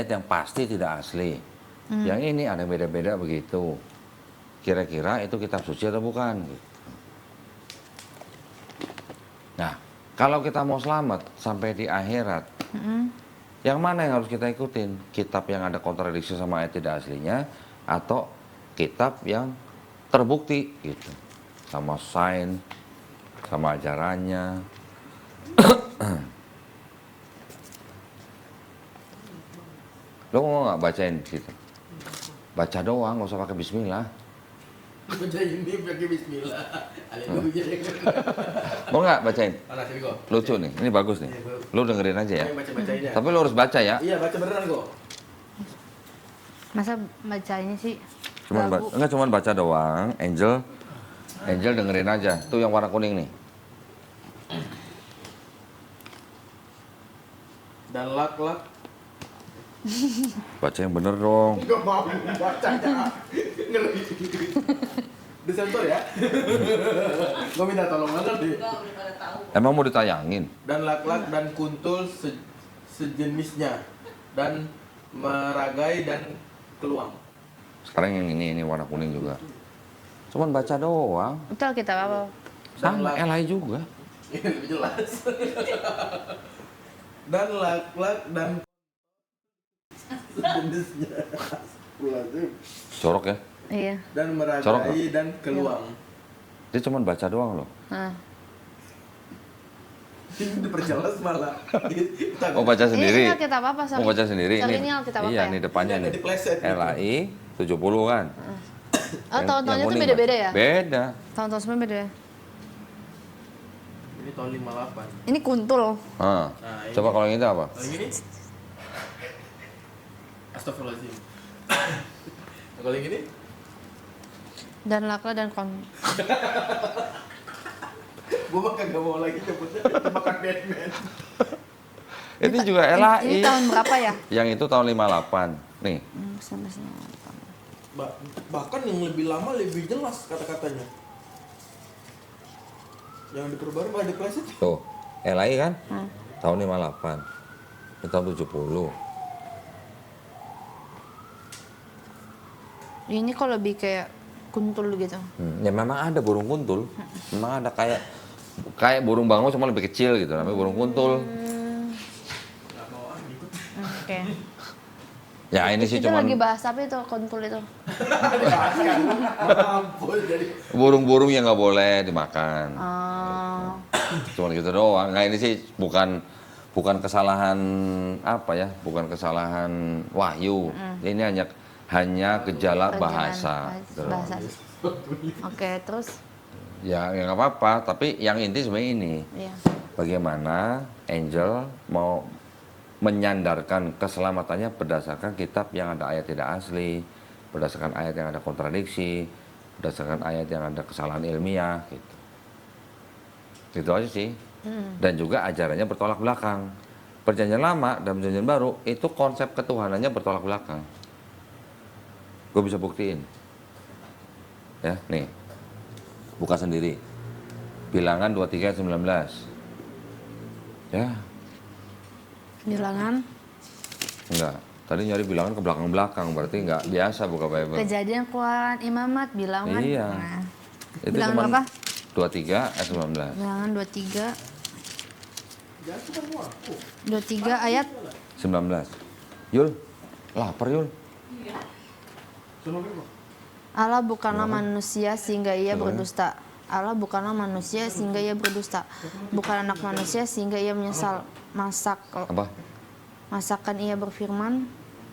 ayat yang pasti tidak asli. Yang ini ada beda-beda begitu. Kira-kira itu kitab suci atau bukan? Gitu. Nah, kalau kita mau selamat sampai di akhirat, yang mana yang harus kita ikutin? Kitab yang ada kontradiksi sama ayat tidak aslinya, atau kitab yang terbukti gitu, sama sains, sama ajarannya. Lo mau nggak bacain gitu? Baca doang, nggak usah pakai bismillah. Baca ini pakai bismillah. Haleluya. Mau nggak bacain? Mana sini kok? Lucu nih, ini bagus nih. Lu dengerin aja ya. Baca-bacain ya. Tapi lu harus baca ya. Iya, baca beneran kok. Masa baca ini sih? Enggak cuman baca doang, Angel. Angel dengerin aja. Tuh yang warna kuning nih. Dan lak-lak. Baca yang bener dong. Enggak mau bacanya. Ngeri. Disensor ya? Gua minta tolong banget deh. Emang mau ditayangin? Dan lak-lak dan kuntul sejenisnya. Dan meragai dan keluang. Sekarang yang ini warna kuning juga. Cuman baca doang. Itu kita apa? Sama Elai juga. Ini lebih jelas. Dan lak-lak dan sejenisnya. Jorok ya. Iya. Dan Corok meragai dan keluang. Dia cuman baca doang loh. Nah. Ini diperjelas malah. Oh baca sendiri. Ini kita apa? Mau baca sendiri Sorry, ini. ini Alkitab apa Iya, ya? nih depannya Ini nih. ada dipleset gitu. LAI 70 kan. Oh, tahun-tahunnya tuh kuning, beda-beda Mas. ya? Beda. Tahun-tahun sebelumnya beda ya? Ini tahun 58. Ini kuntul. Ah. Nah, ini. Coba kalau yang itu apa? Kalau yang ini? Astagfirullahaladzim. Kalau yang ini? Dan lakla dan Gue mah kagak mau lagi nyebutnya. Makan Batman. Itu juga LAI. Ini tahun berapa ya? Yang itu tahun 58. Nih. Sampai sini. Bahkan yang lebih lama lebih jelas kata-katanya. Yang diperbarui malah dipleset. Tuh. LAI kan? Tahun 58. Ini tahun 70. Ini kok lebih kayak kuntul gitu. Ya memang ada burung kuntul. Memang ada kayak burung bangau cuma lebih kecil gitu. Namanya burung kuntul. Oke. Ya ini sih Kita cuma lagi bahas apa itu kuntul itu? Ampun jadi. burung-burung yang nggak boleh dimakan. Oh. Cuma gitu doang. Nah ini sih bukan kesalahan apa ya? Bukan kesalahan wahyu. Ini hanya gejala bahasa. Bahasa. Oke, terus? Ya nggak apa-apa. Tapi yang inti sebenarnya ini. Iya. Bagaimana Angel mau menyandarkan keselamatannya berdasarkan kitab yang ada ayat tidak asli, berdasarkan ayat yang ada kontradiksi, berdasarkan ayat yang ada kesalahan ilmiah, gitu. Gitu aja sih. Dan juga ajarannya bertolak belakang. Perjanjian lama dan perjanjian baru itu konsep ketuhanannya bertolak belakang. Gue bisa buktiin. Ya, nih. Buka sendiri. Bilangan 23 ayat 19. Ya, Bilangan enggak. Tadi nyari bilangan ke belakang-belakang, berarti enggak biasa buka Bible. kejadian keluaran imamat bilangan. Iya. Nah, Itu bilangan cuman berapa? 23 ayat 19. Bilangan 23 Jangan suka gua. 23 ayat 19. Yul, lapar Yul. Sono gua. Allah bukanlah manusia sehingga ia berdusta. Allah bukanlah manusia sehingga ia berdusta. Bukan anak manusia sehingga ia menyesal. Apa? Masakan ia berfirman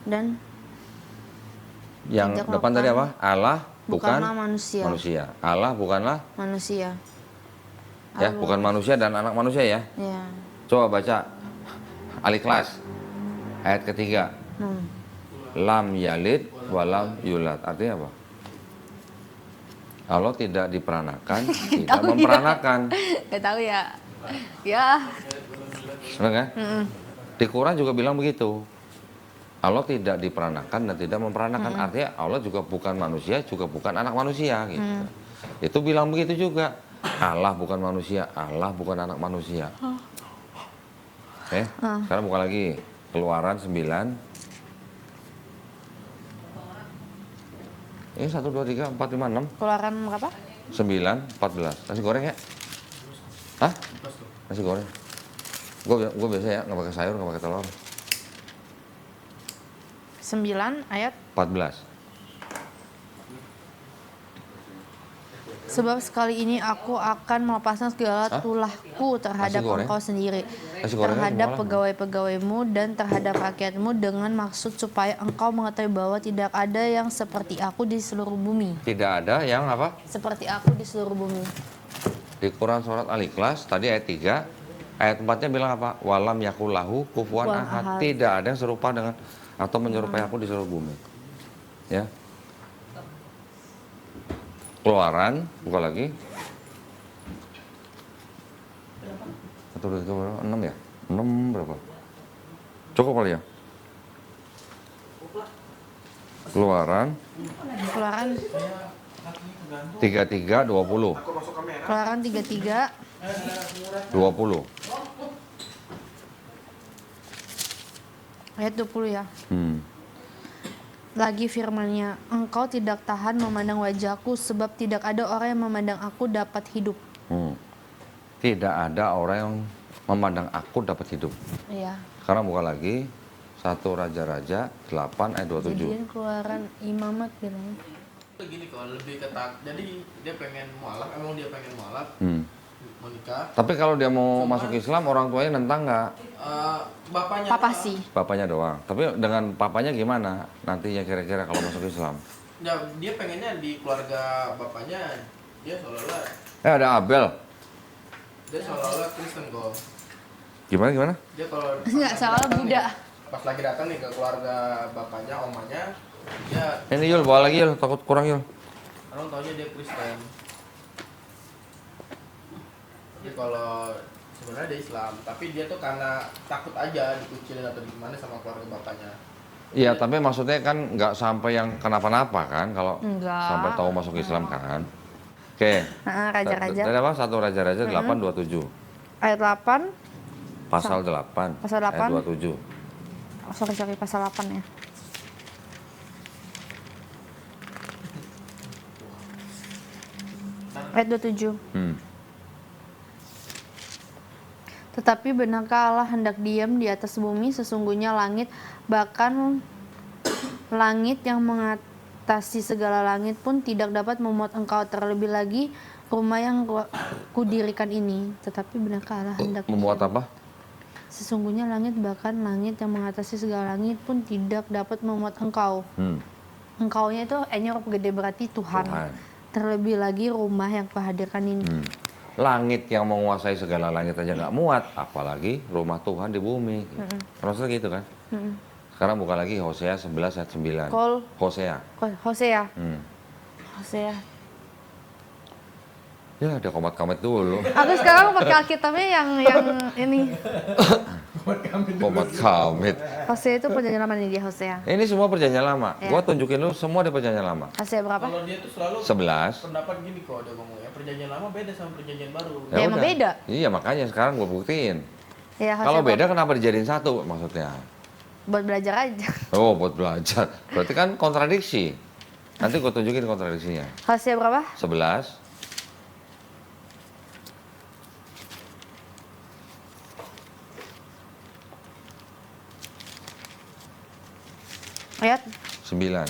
dan Yang tidak depan tadi apa? Allah bukanlah bukan manusia. Allah bukanlah Manusia. ya, Allah bukan manusia dan anak manusia ya. Ya. Coba baca Al-Ikhlas ayat ketiga. Lam yalid walam yulad. Artinya apa? Allah tidak diperanakan, tidak Tahu ya. memperanakan. Gak tahu ya. Ya. Benar kan? Di Quran juga bilang begitu. Allah tidak diperanakan dan tidak memperanakan. Artinya Allah juga bukan manusia, juga bukan anak manusia gitu. Itu bilang begitu juga. Allah bukan manusia, Allah bukan anak manusia. Sekarang buka lagi. Keluaran 9 Ini 1, 2, 3, 4, 5, 6, Keluaran berapa? 9, 14. Nasi goreng ya? Hah? Nasi goreng. Gue biasa ya, nggak pakai sayur, nggak pakai telur. 9 ayat 14. Sebab sekali ini aku akan melepaskan segala tulahku terhadap Nasi goreng? engkau sendiri, Nasi goreng terhadap gimana? pegawai-pegawaimu dan terhadap rakyatmu dengan maksud supaya engkau mengetahui bahwa tidak ada yang seperti aku di seluruh bumi. Tidak ada yang apa? Seperti aku di seluruh bumi. Di Quran surat Al-Ikhlas, tadi ayat 3, ayat 4-nya bilang apa? Walam yakullahu kufuwan Kufuwan ahad. ahad. Tidak ada yang serupa dengan atau menyerupai aku di seluruh bumi. Ya. Keluaran, buka lagi. 1, 2, 3, berapa? 6 ya? 6 berapa? Cukup kali ya? Keluaran Keluaran 33, 20. Aku masuk kamera. Keluaran 33 20. ayat 20 ya. Hmm. Lagi firman-Nya, engkau tidak tahan memandang wajahku sebab tidak ada orang yang memandang aku dapat hidup. Hmm. Tidak ada orang yang memandang aku dapat hidup. Iya. Sekarang buka lagi 1 Raja-Raja 8 ayat 27. Jadian keluaran imamat bilang. Gini kok, lebih ketat. Jadi dia pengen mualaf, emang dia pengen mualaf, Hmm. mau nikah. Tapi kalau dia mau masuk Islam, orang tuanya nentang nggak? Bapaknya Papa sih. Bapaknya doang. Tapi dengan papanya gimana nantinya kira-kira kalau masuk Islam? Ya, dia pengennya di keluarga bapaknya dia seolah-olah Ada Abel. Kristen kok. Gimana? Dia kalau Nggak salah Buddha. pas lagi datang nih ke keluarga bapaknya, omanya, dia Ini Yul, bawa lagi Yul, takut kurang Yul. orang taunya dia Kristen. Jadi kalau sebenarnya dia Islam, tapi dia tuh karena takut aja dikucilin atau gimana sama keluarga bapaknya. Iya, tapi maksudnya kan nggak sampai yang kenapa-napa kan kalau Enggak. sampai tahu masuk Islam kan. Oke. Raja-raja. Tadi apa? 1 Raja-Raja 8 27. Ayat 8. Pasal 8. Pasal 8. Ayat 27. Oh, sorry, pasal 8 ya. Ayat 27. Hmm. Tetapi benarkah Allah hendak diam di atas bumi? Sesungguhnya langit, bahkan langit yang mengatasi segala langit pun tidak dapat memuat engkau, terlebih lagi rumah yang kudirikan ini. Tetapi benarkah Allah hendak Membuat diam? apa? Sesungguhnya langit, bahkan langit yang mengatasi segala langit pun tidak dapat memuat engkau. Engkaunya itu N-nya huruf gede berarti Tuhan. Tuhan. Terlebih lagi rumah yang kuhadirkan ini. Langit yang menguasai segala langit aja nggak muat, apalagi rumah Tuhan di bumi. Maksudnya gitu kan? Sekarang buka lagi Hosea 11 ayat 9. Kol Hosea. Hosea. Hmm. Hosea. Ya, ada komat-komat dulu. Aku sekarang pakai Alkitabnya yang ini. Komat kamit. Hosea itu perjanjian lama nih dia Hosea. Ini semua perjanjian lama. Ya. Gua tunjukin lu semua di perjanjian lama. Hosea berapa? Kalau dia tuh selalu 11. pendapat gini kok dia ngomong ya, perjanjian lama beda sama perjanjian baru. Ya, emang udah. beda. Iya, makanya sekarang gua buktiin. Ya, Hosea Kalau berapa? beda kenapa dijadiin satu maksudnya? Buat belajar aja. Oh, buat belajar. Berarti kan kontradiksi. Nanti gua tunjukin kontradiksinya. Hosea berapa? 11. Ayat. 9.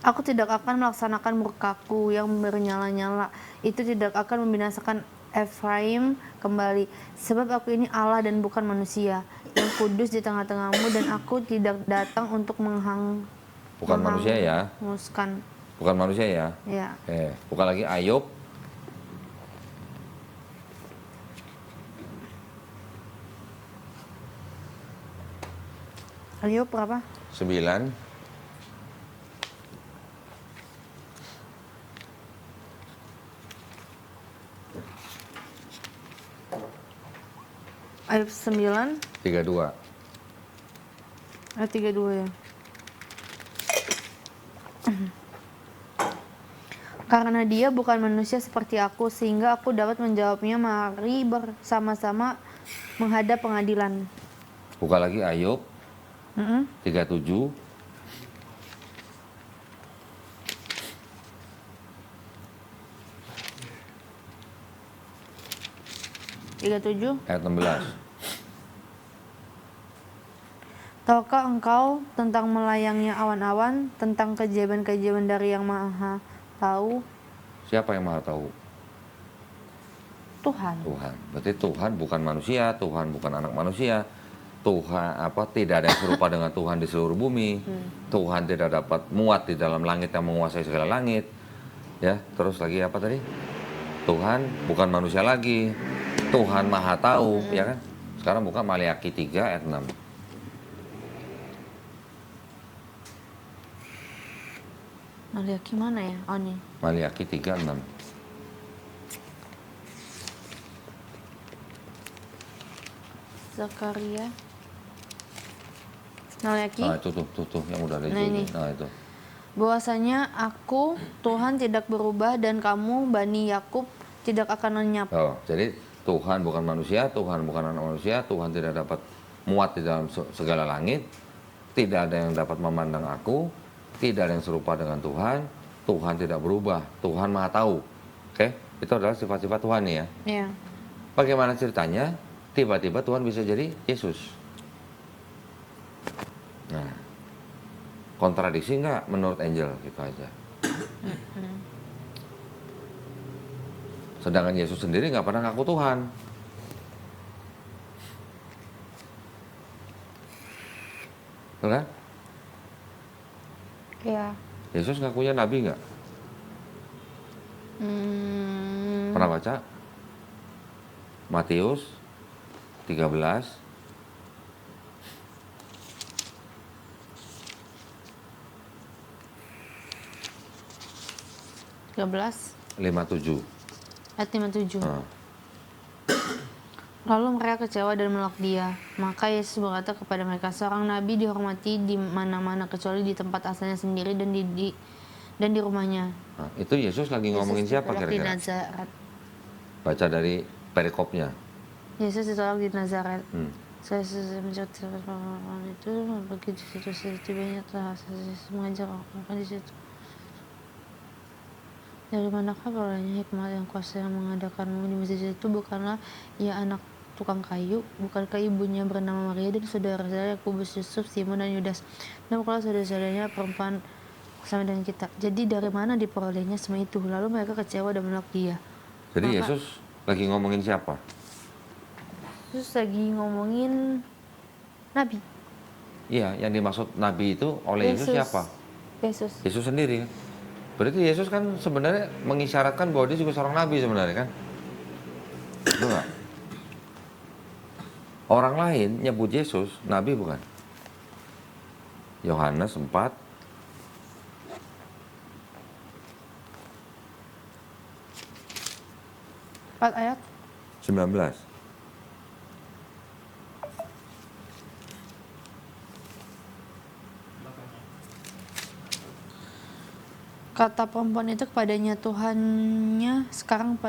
Aku tidak akan melaksanakan murkaku yang bernyala-nyala. Itu tidak akan membinasakan Efraim kembali. Sebab aku ini Allah dan bukan manusia, yang kudus di tengah-tengahmu, dan aku tidak datang untuk Bukan manusia ya. menghanguskan. Bukan manusia ya. Ya. Buka lagi Ayub. Ayub berapa? 9. Ayub 9. 32. Ayat 32 ya. Karena dia bukan manusia seperti aku, sehingga aku dapat menjawabnya. Mari bersama-sama menghadap pengadilan. Buka lagi Ayub 37. 37. ayat 16. Tahukah engkau tentang melayangnya awan-awan, tentang keajaiban-keajaiban dari yang maha tahu? Siapa yang maha tahu? Tuhan. Tuhan. Berarti Tuhan bukan manusia, Tuhan bukan anak manusia. Tuhan tidak ada yang serupa dengan Tuhan di seluruh bumi. Tuhan tidak dapat muat di dalam langit yang menguasai segala langit. Ya, terus lagi apa tadi? Tuhan bukan manusia lagi. Tuhan maha tahu, ya kan? Sekarang buka Maliaki 3 ayat 6. Maliaki mana ya? Oh nih. Maliaki 3, 6. Zakaria. Maliaki. Nah, itu tuh yang udah ada Nah, ini. Nah, itu. Bahwasanya aku Tuhan tidak berubah dan kamu Bani Yakub tidak akan lenyap. Oh, jadi Tuhan bukan manusia, Tuhan bukan anak manusia, Tuhan tidak dapat muat di dalam segala langit, tidak ada yang dapat memandang aku, tidak ada yang serupa dengan Tuhan, Tuhan tidak berubah, Tuhan maha tahu. Oke, itu adalah sifat-sifat Tuhan nih ya. Iya. Bagaimana ceritanya? Tiba-tiba Tuhan bisa jadi Yesus. Nah, kontradiksi nggak menurut Angel gitu aja. Sedangkan Yesus sendiri nggak pernah ngaku Tuhan. Betul kan? Iya. Yesus ngakunya nabi nggak? Pernah baca? Matius 13 13 57. ayat 57. Nah, Lalu mereka kecewa dan menolak dia. Maka Yesus berkata kepada mereka, seorang nabi dihormati di mana-mana kecuali di tempat asalnya sendiri dan di rumahnya. nah, itu Yesus lagi ngomongin Yesus siapa ditolak di kira-kira? Nazaret. Baca dari perikopnya. Yesus ditolak di Nazaret. Hmm. Saya menceritakan orang itu pergi di situ banyak telah mengajar orang di situ. Dari manakah perolehnya hikmat yang kuasa yang mengadakanmu di masjid itu? Bukanlah ia anak tukang kayu? Bukankah ibunya bernama Maria dan saudara-saudara Yakobus, Yusuf, Simon dan Yudas? Dan bukanlah saudara-saudaranya perempuan sama dengan kita? Jadi dari mana diperolehnya semua itu? Lalu mereka kecewa dan menolak dia. Jadi Maka- Yesus lagi ngomongin siapa? Terus lagi ngomongin Nabi. Iya, yang dimaksud nabi itu oleh Yesus siapa? Yesus. Yesus sendiri. Berarti Yesus kan sebenarnya mengisyaratkan bahwa dia juga seorang nabi sebenarnya kan? Betul nggak? Orang lain nyebut Yesus nabi bukan? Yohanes 4 4 ayat 19. kata perempuan itu kepadanya Tuhannya sekarang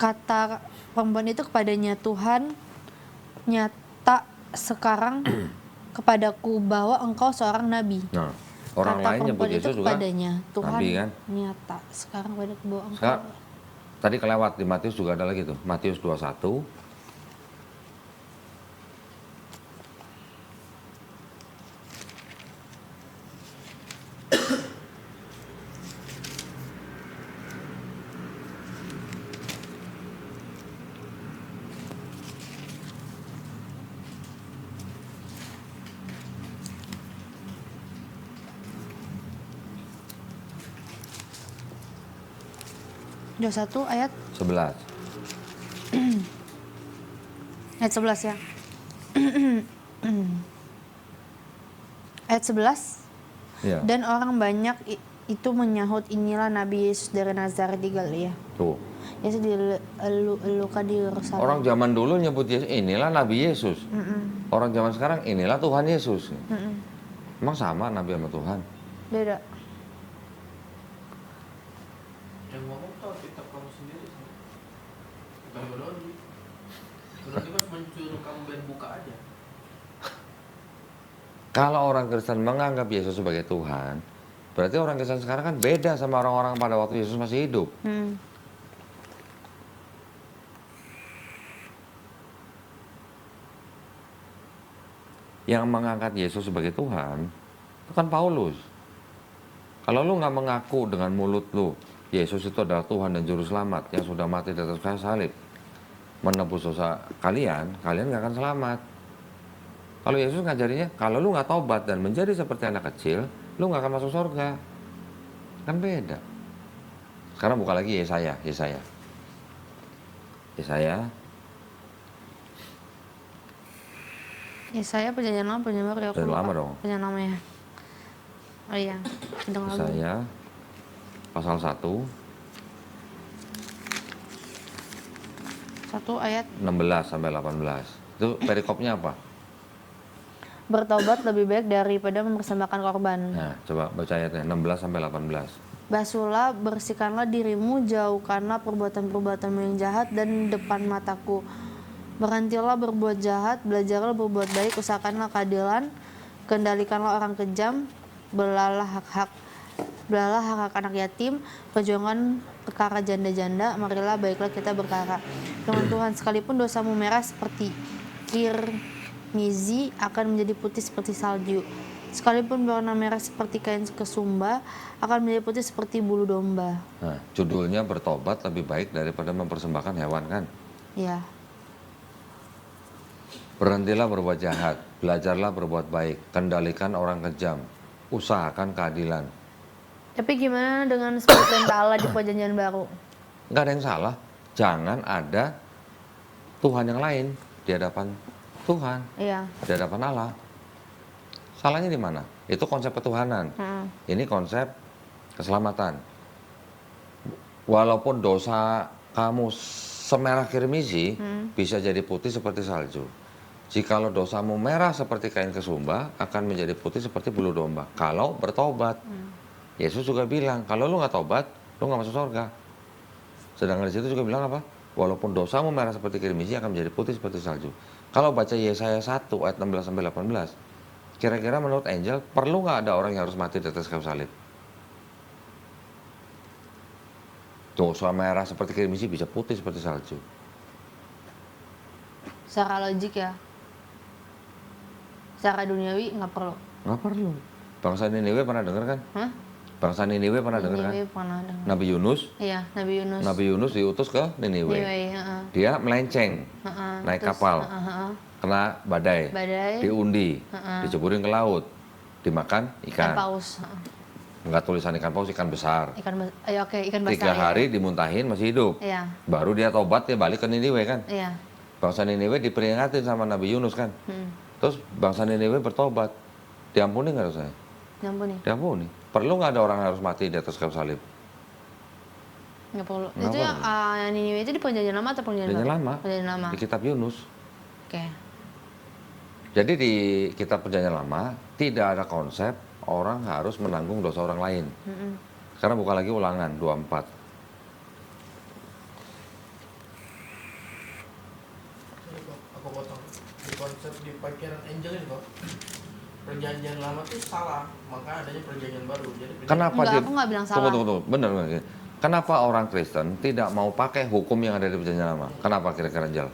kata perempuan itu kepadanya Tuhan nyata sekarang kepadaku bahwa engkau seorang nabi. Nah, orang Kata lain nyebut perempuan itu Yesus juga kepadanya Tuhan nabi kan? nyata sekarang kepadaku bahwa engkau Sekarang, tadi kelewat di Matius juga ada lagi tuh. Matius 21. Satu ayat 11. ayat 11 ya. Ayat 11. Iya. Dan orang banyak itu menyahut, inilah Nabi Yesus dari Nazaret di Galilea. Tuh. Yesus dielu-elukan di Yerusalem. Orang zaman dulu nyebut Yesus, inilah Nabi Yesus. Orang zaman sekarang, inilah Tuhan Yesus. Emang sama Nabi sama Tuhan? Beda. Yang ngomong tuh kitab kamu sendiri sih. Bukan Godoni. Godoni mas mencuri kamu dan buka aja. Kalau orang Kristen menganggap Yesus sebagai Tuhan, berarti orang Kristen sekarang kan beda sama orang-orang pada waktu Yesus masih hidup. Yang mengangkat Yesus sebagai Tuhan, itu kan Paulus. Kalau lu nggak mengaku dengan mulut lu, Yesus itu adalah Tuhan dan Juru Selamat yang sudah mati di atas kayu salib, menebus dosa kalian, kalian nggak akan selamat. Kalau Yesus ngajarinya, kalau lu nggak taubat dan menjadi seperti anak kecil, lu nggak akan masuk surga. Kan beda. Sekarang buka lagi Yesaya. Yesaya perjanjian lama, perjanjian baru ya. Aku Perjanjian lupa. lama dong. Perjanjian lama ya. Oh iya, sedang lagu. Yesaya pasal 1, 1 ayat 16 sampai 18. Itu perikopnya apa? bertobat lebih baik daripada mempersembahkan korban. Nah, coba baca ayatnya 16 sampai 18. Basuhlah, bersihkanlah dirimu, jauhkanlah perbuatan-perbuatanmu yang jahat dan depan mataku. Berhentilah berbuat jahat, belajarlah berbuat baik, usahakanlah keadilan, kendalikanlah orang kejam, belalah hak anak yatim, perjuangan perkara janda-janda, marilah baiklah kita berkara. Firman Tuhan, sekalipun dosamu merah seperti kirmizi akan menjadi putih seperti salju. Sekalipun berwarna merah seperti kain kesumba, akan menjadi putih seperti bulu domba. Nah, judulnya bertobat lebih baik daripada mempersembahkan hewan kan? Ya, Berhentilah berbuat jahat, belajarlah berbuat baik, kendalikan orang kejam, usahakan keadilan. tapi gimana dengan seperti perintah Allah di perjanjian baru? Nggak ada yang salah, jangan ada Tuhan yang lain di hadapan Tuhan, Iya. di hadapan Allah. Salahnya di mana? Itu konsep ketuhanan. Ini konsep keselamatan. Walaupun dosa kamu semerah kirmizi, bisa jadi putih seperti salju. Jikalau dosamu merah seperti kain kesumba, akan menjadi putih seperti bulu domba. Kalau bertobat. Yesus juga bilang, kalau lu nggak tobat, lu nggak masuk surga. Sedangkan di situ juga bilang apa? Walaupun dosamu merah seperti kirmizi, akan menjadi putih seperti salju. Kalau baca Yesaya 1 ayat 16 sampai 18, kira-kira menurut Angel, perlu nggak ada orang yang harus mati di atas kayu salib? Dosa merah seperti kirmizi bisa putih seperti salju. Secara logik ya. Secara duniawi nggak perlu. Nggak perlu. Bangsa Niniwe pernah dengar kan? Hah? Bangsa Niniwe pernah dengar kan? Niniwe pernah dengar. Nabi Yunus. Iya, Nabi Yunus. Nabi Yunus diutus ke Niniwe. Heeh. Dia melenceng, naik kapal, kena badai, Badai. diundi, diceburin ke laut, dimakan Ikan ikan. paus. Nggak tulisan ikan paus, ikan besar. Ikan besar. 3 hari dimuntahin masih hidup. Iya. Baru dia tobat, dia balik ke Niniwe kan. Iya. Bangsa Niniwe diperingatin sama Nabi Yunus kan. Terus bangsa Niniwe bertobat. Diampuni nggak dosanya? Diampuni. Diampuni. Perlu nggak ada orang yang harus mati di atas kayu salib? Nggak perlu. Nggak Itu yang yang Niniwe itu di perjanjian lama atau perjanjian Perjanjian baru? lama. Perjanjian lama. Di kitab Yunus. Oke. Jadi di kitab perjanjian lama tidak ada konsep orang harus menanggung dosa orang lain. Sekarang buka lagi Ulangan 24. Ini kok, aku potong. Di konsep di pikiran Angel ini kok, perjanjian lama tuh salah, maka adanya perjanjian baru. Jadi Kenapa Enggak, dia? aku nggak bilang salah. Tunggu. Benar. Kenapa orang Kristen tidak mau pakai hukum yang ada di perjanjian lama? Kenapa kira-kira Jal?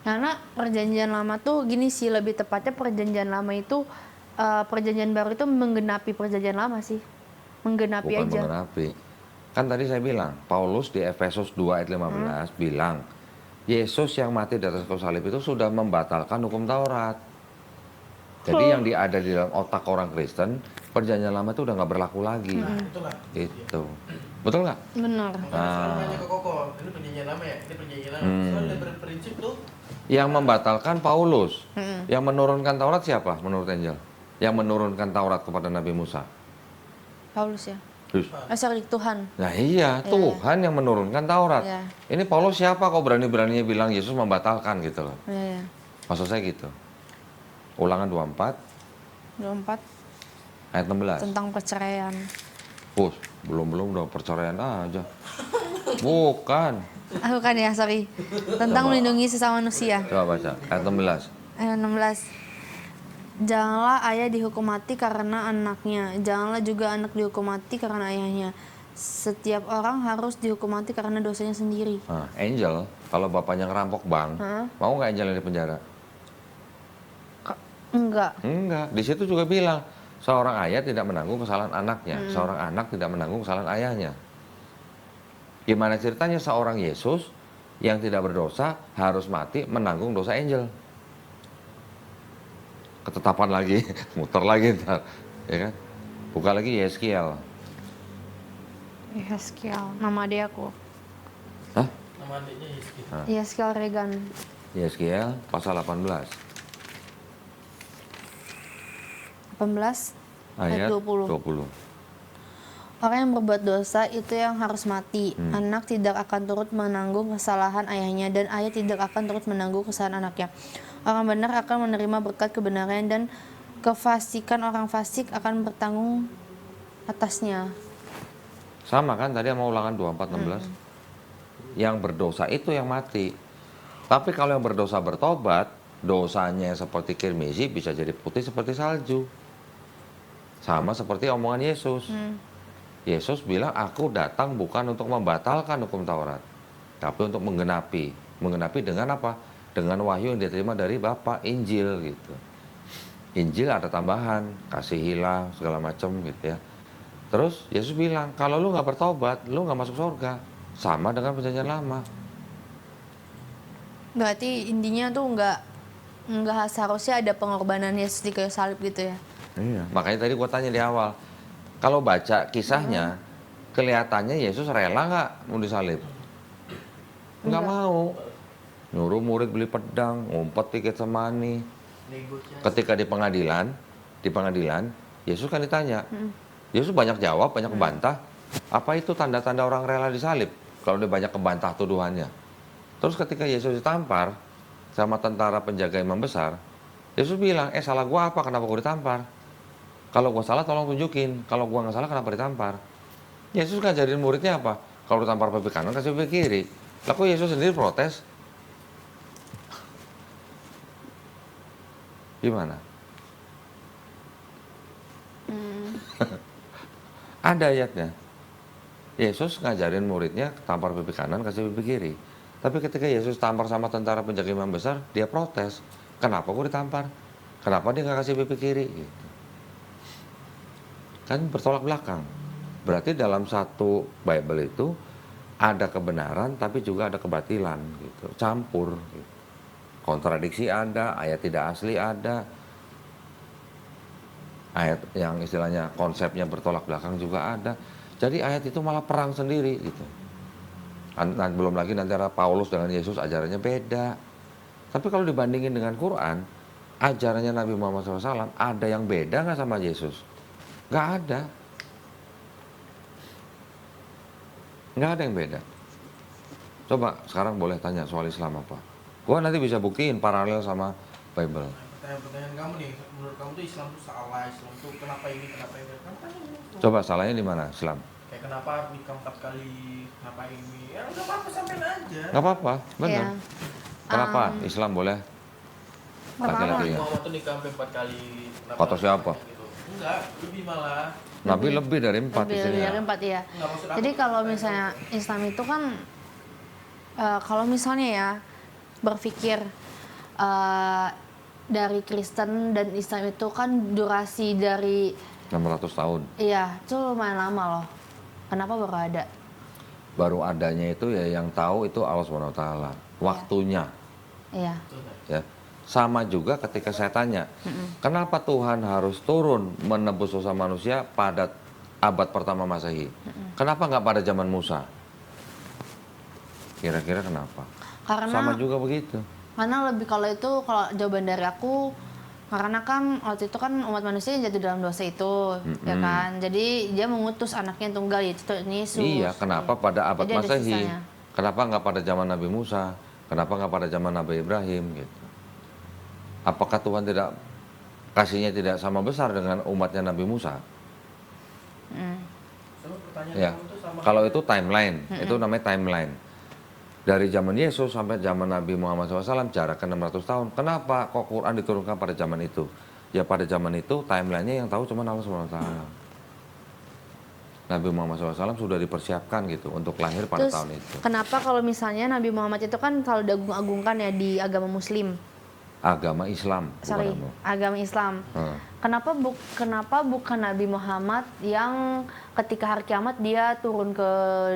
Karena perjanjian lama tuh gini sih, lebih tepatnya perjanjian lama itu perjanjian baru itu menggenapi perjanjian lama sih. Menggenapi Bukan aja. mengenapi. Kan tadi saya bilang, Paulus di Efesus 2 ayat 15 bilang, Yesus yang mati di atas kayu salib itu sudah membatalkan hukum Taurat. Jadi yang ada di dalam otak orang Kristen, perjanjian lama itu udah nggak berlaku lagi. itulah. Gitu. Betul nggak? Benar. Makanya selalu nanya ke Koko, ini perjanjian lama ya, ini perjanjian lama. Selalu dia berprinsip tuh, Yang membatalkan Paulus. Yang menurunkan Taurat siapa menurut Angel? Yang menurunkan Taurat kepada Nabi Musa. Paulus ya. Terus, Sorry, Tuhan. nah iya, Tuhan yang menurunkan Taurat. Iya. Ini Paulus siapa kok berani-beraninya bilang Yesus membatalkan gitu loh. Iya, iya. Maksud saya gitu. Ulangan 24 24 ayat 16. tentang perceraian. Belum dong perceraian aja. Bukan. Aku kan ya, sorry. Tentang melindungi sesama manusia. Coba baca ayat 16. Ayat 16. Janganlah ayah dihukum mati karena anaknya. Janganlah juga anak dihukum mati karena ayahnya. Setiap orang harus dihukum mati karena dosanya sendiri. Nah, Angel, kalau bapaknya ngerampok bank, mau nggak Angel yang di penjara? Enggak. Enggak. Di situ juga bilang, seorang ayah tidak menanggung kesalahan anaknya, seorang anak tidak menanggung kesalahan ayahnya. Gimana ceritanya seorang Yesus yang tidak berdosa harus mati menanggung dosa angel? Ketetapan lagi, muter lagi ntar, ya kan? Buka lagi Yeskiel. Yeskiel, nama adik aku. Hah? Nama adiknya Hizki. Yeskiel Regan. Yeskiel pasal 18 18 ayat ayat 20. 20. Orang yang berbuat dosa itu yang harus mati. Anak tidak akan turut menanggung kesalahan ayahnya dan ayah tidak akan turut menanggung kesalahan anaknya. Orang benar akan menerima berkat kebenaran dan kefasikan orang fasik akan bertanggung atasnya. Sama kan tadi sama Ulangan 24:16. Yang berdosa itu yang mati. Tapi kalau yang berdosa bertobat, dosanya seperti kirmizi bisa jadi putih seperti salju. Sama seperti omongan Yesus. Yesus bilang, aku datang bukan untuk membatalkan hukum Taurat, tapi untuk menggenapi. Menggenapi dengan apa? Dengan wahyu yang diterima dari Bapa, Injil gitu. Injil ada tambahan, kasihilah segala macam gitu ya. Terus Yesus bilang, kalau lu nggak bertobat, lu nggak masuk surga. Sama dengan perjanjian lama. Berarti intinya tuh nggak seharusnya ada pengorbanan Yesus di kayu salib gitu ya. Iya. Makanya tadi gua tanya di awal, kalau baca kisahnya, kelihatannya Yesus rela nggak mau disalib? Nggak mau. Nyuruh murid beli pedang, ngumpet tiket semani. Negosiasi. Ketika di pengadilan, Yesus kan ditanya. Yesus banyak jawab, banyak kebantah. Apa itu tanda-tanda orang rela disalib? Kalau dia banyak kebantah tuduhannya. Terus ketika Yesus ditampar sama tentara penjaga imam besar, Yesus bilang, salah gua apa? Kenapa gua ditampar? Kalau gua salah tolong tunjukin. Kalau gua nggak salah kenapa ditampar? Yesus ngajarin muridnya apa? Kalau ditampar pipi kanan kasih pipi kiri. Lah kok Yesus sendiri protes? Gimana? Ada ayatnya. Yesus ngajarin muridnya tampar pipi kanan kasih pipi kiri. Tapi ketika Yesus tampar sama tentara penjaga imam besar, dia protes. Kenapa gue ditampar? Kenapa dia nggak kasih pipi kiri? Gitu. Kan bertolak belakang. Berarti dalam satu Bible itu ada kebenaran tapi juga ada kebatilan gitu, campur gitu. Kontradiksi ada, ayat tidak asli ada. Ayat yang istilahnya konsepnya bertolak belakang juga ada. Jadi ayat itu malah perang sendiri gitu. Belum lagi nanti ada Paulus dengan Yesus ajarannya beda. Tapi kalau dibandingin dengan Quran, ajarannya Nabi Muhammad SAW ada yang beda nggak sama Yesus? Nggak ada. Nggak ada yang beda. Coba sekarang boleh tanya soal Islam apa? Gua nanti bisa buktiin paralel sama Bible. Pertanyaan kamu nih, menurut kamu tuh Islam tuh salah, Islam tuh kenapa ini? Kenapa ini? Coba salahnya di mana Islam? Kayak kenapa nikah 4 kali, kenapa ini? Ya nggak apa-apa, sampein aja. Nggak apa-apa, benar. Iya. Kenapa Islam boleh laki-laki ya? Muhammad tuh nikah sampai 4 kali. Kenapa Kata siapa? gitu? Enggak, lebih malah. Nabi lebih dari 4 Lebih istrinya. dari 4 ya. Enggak, maksud aku Jadi tuh kalau kayak misalnya gitu. Islam itu kan kalau misalnya ya berpikir dari Kristen dan Islam itu kan durasi dari 600 tahun. iya itu lumayan lama loh. Kenapa baru ada? Baru adanya itu ya yang tahu itu Allah SWT. Waktunya. Iya. Ya. Sama juga ketika saya tanya, kenapa Tuhan harus turun menebus dosa manusia pada abad pertama Masehi? Kenapa nggak pada zaman Musa? Kira-kira kenapa? Karena Sama juga begitu. Karena lebih kalau jawaban dari aku karena kan waktu itu kan umat manusia yang jatuh dalam dosa itu, ya kan. Jadi dia mengutus anaknya yang tunggal yaitu Tuhan Yesus. Iya, kenapa pada abad Jadi ada Masehi? sisanya. Kenapa nggak pada zaman Nabi Musa? Kenapa nggak pada zaman Nabi Ibrahim gitu? Apakah Tuhan tidak kasihnya tidak sama besar dengan umatnya Nabi Musa? Sama pertanyaan Ya, kamu tuh sama kalau itu timeline, itu namanya timeline. Dari zaman Yesus sampai zaman Nabi Muhammad SAW jaraknya 600 tahun. Kenapa kok Quran diturunkan pada zaman itu? Ya pada zaman itu timelinenya yang tahu cuma Allah SWT. Nabi Muhammad SAW sudah dipersiapkan gitu untuk lahir pada Terus tahun itu. kenapa kalau misalnya Nabi Muhammad itu kan kalau diagung-agungkan ya di agama Muslim. Agama Islam, sorry, bukan agama Islam. Kenapa bukan Nabi Muhammad yang ketika hari kiamat dia turun ke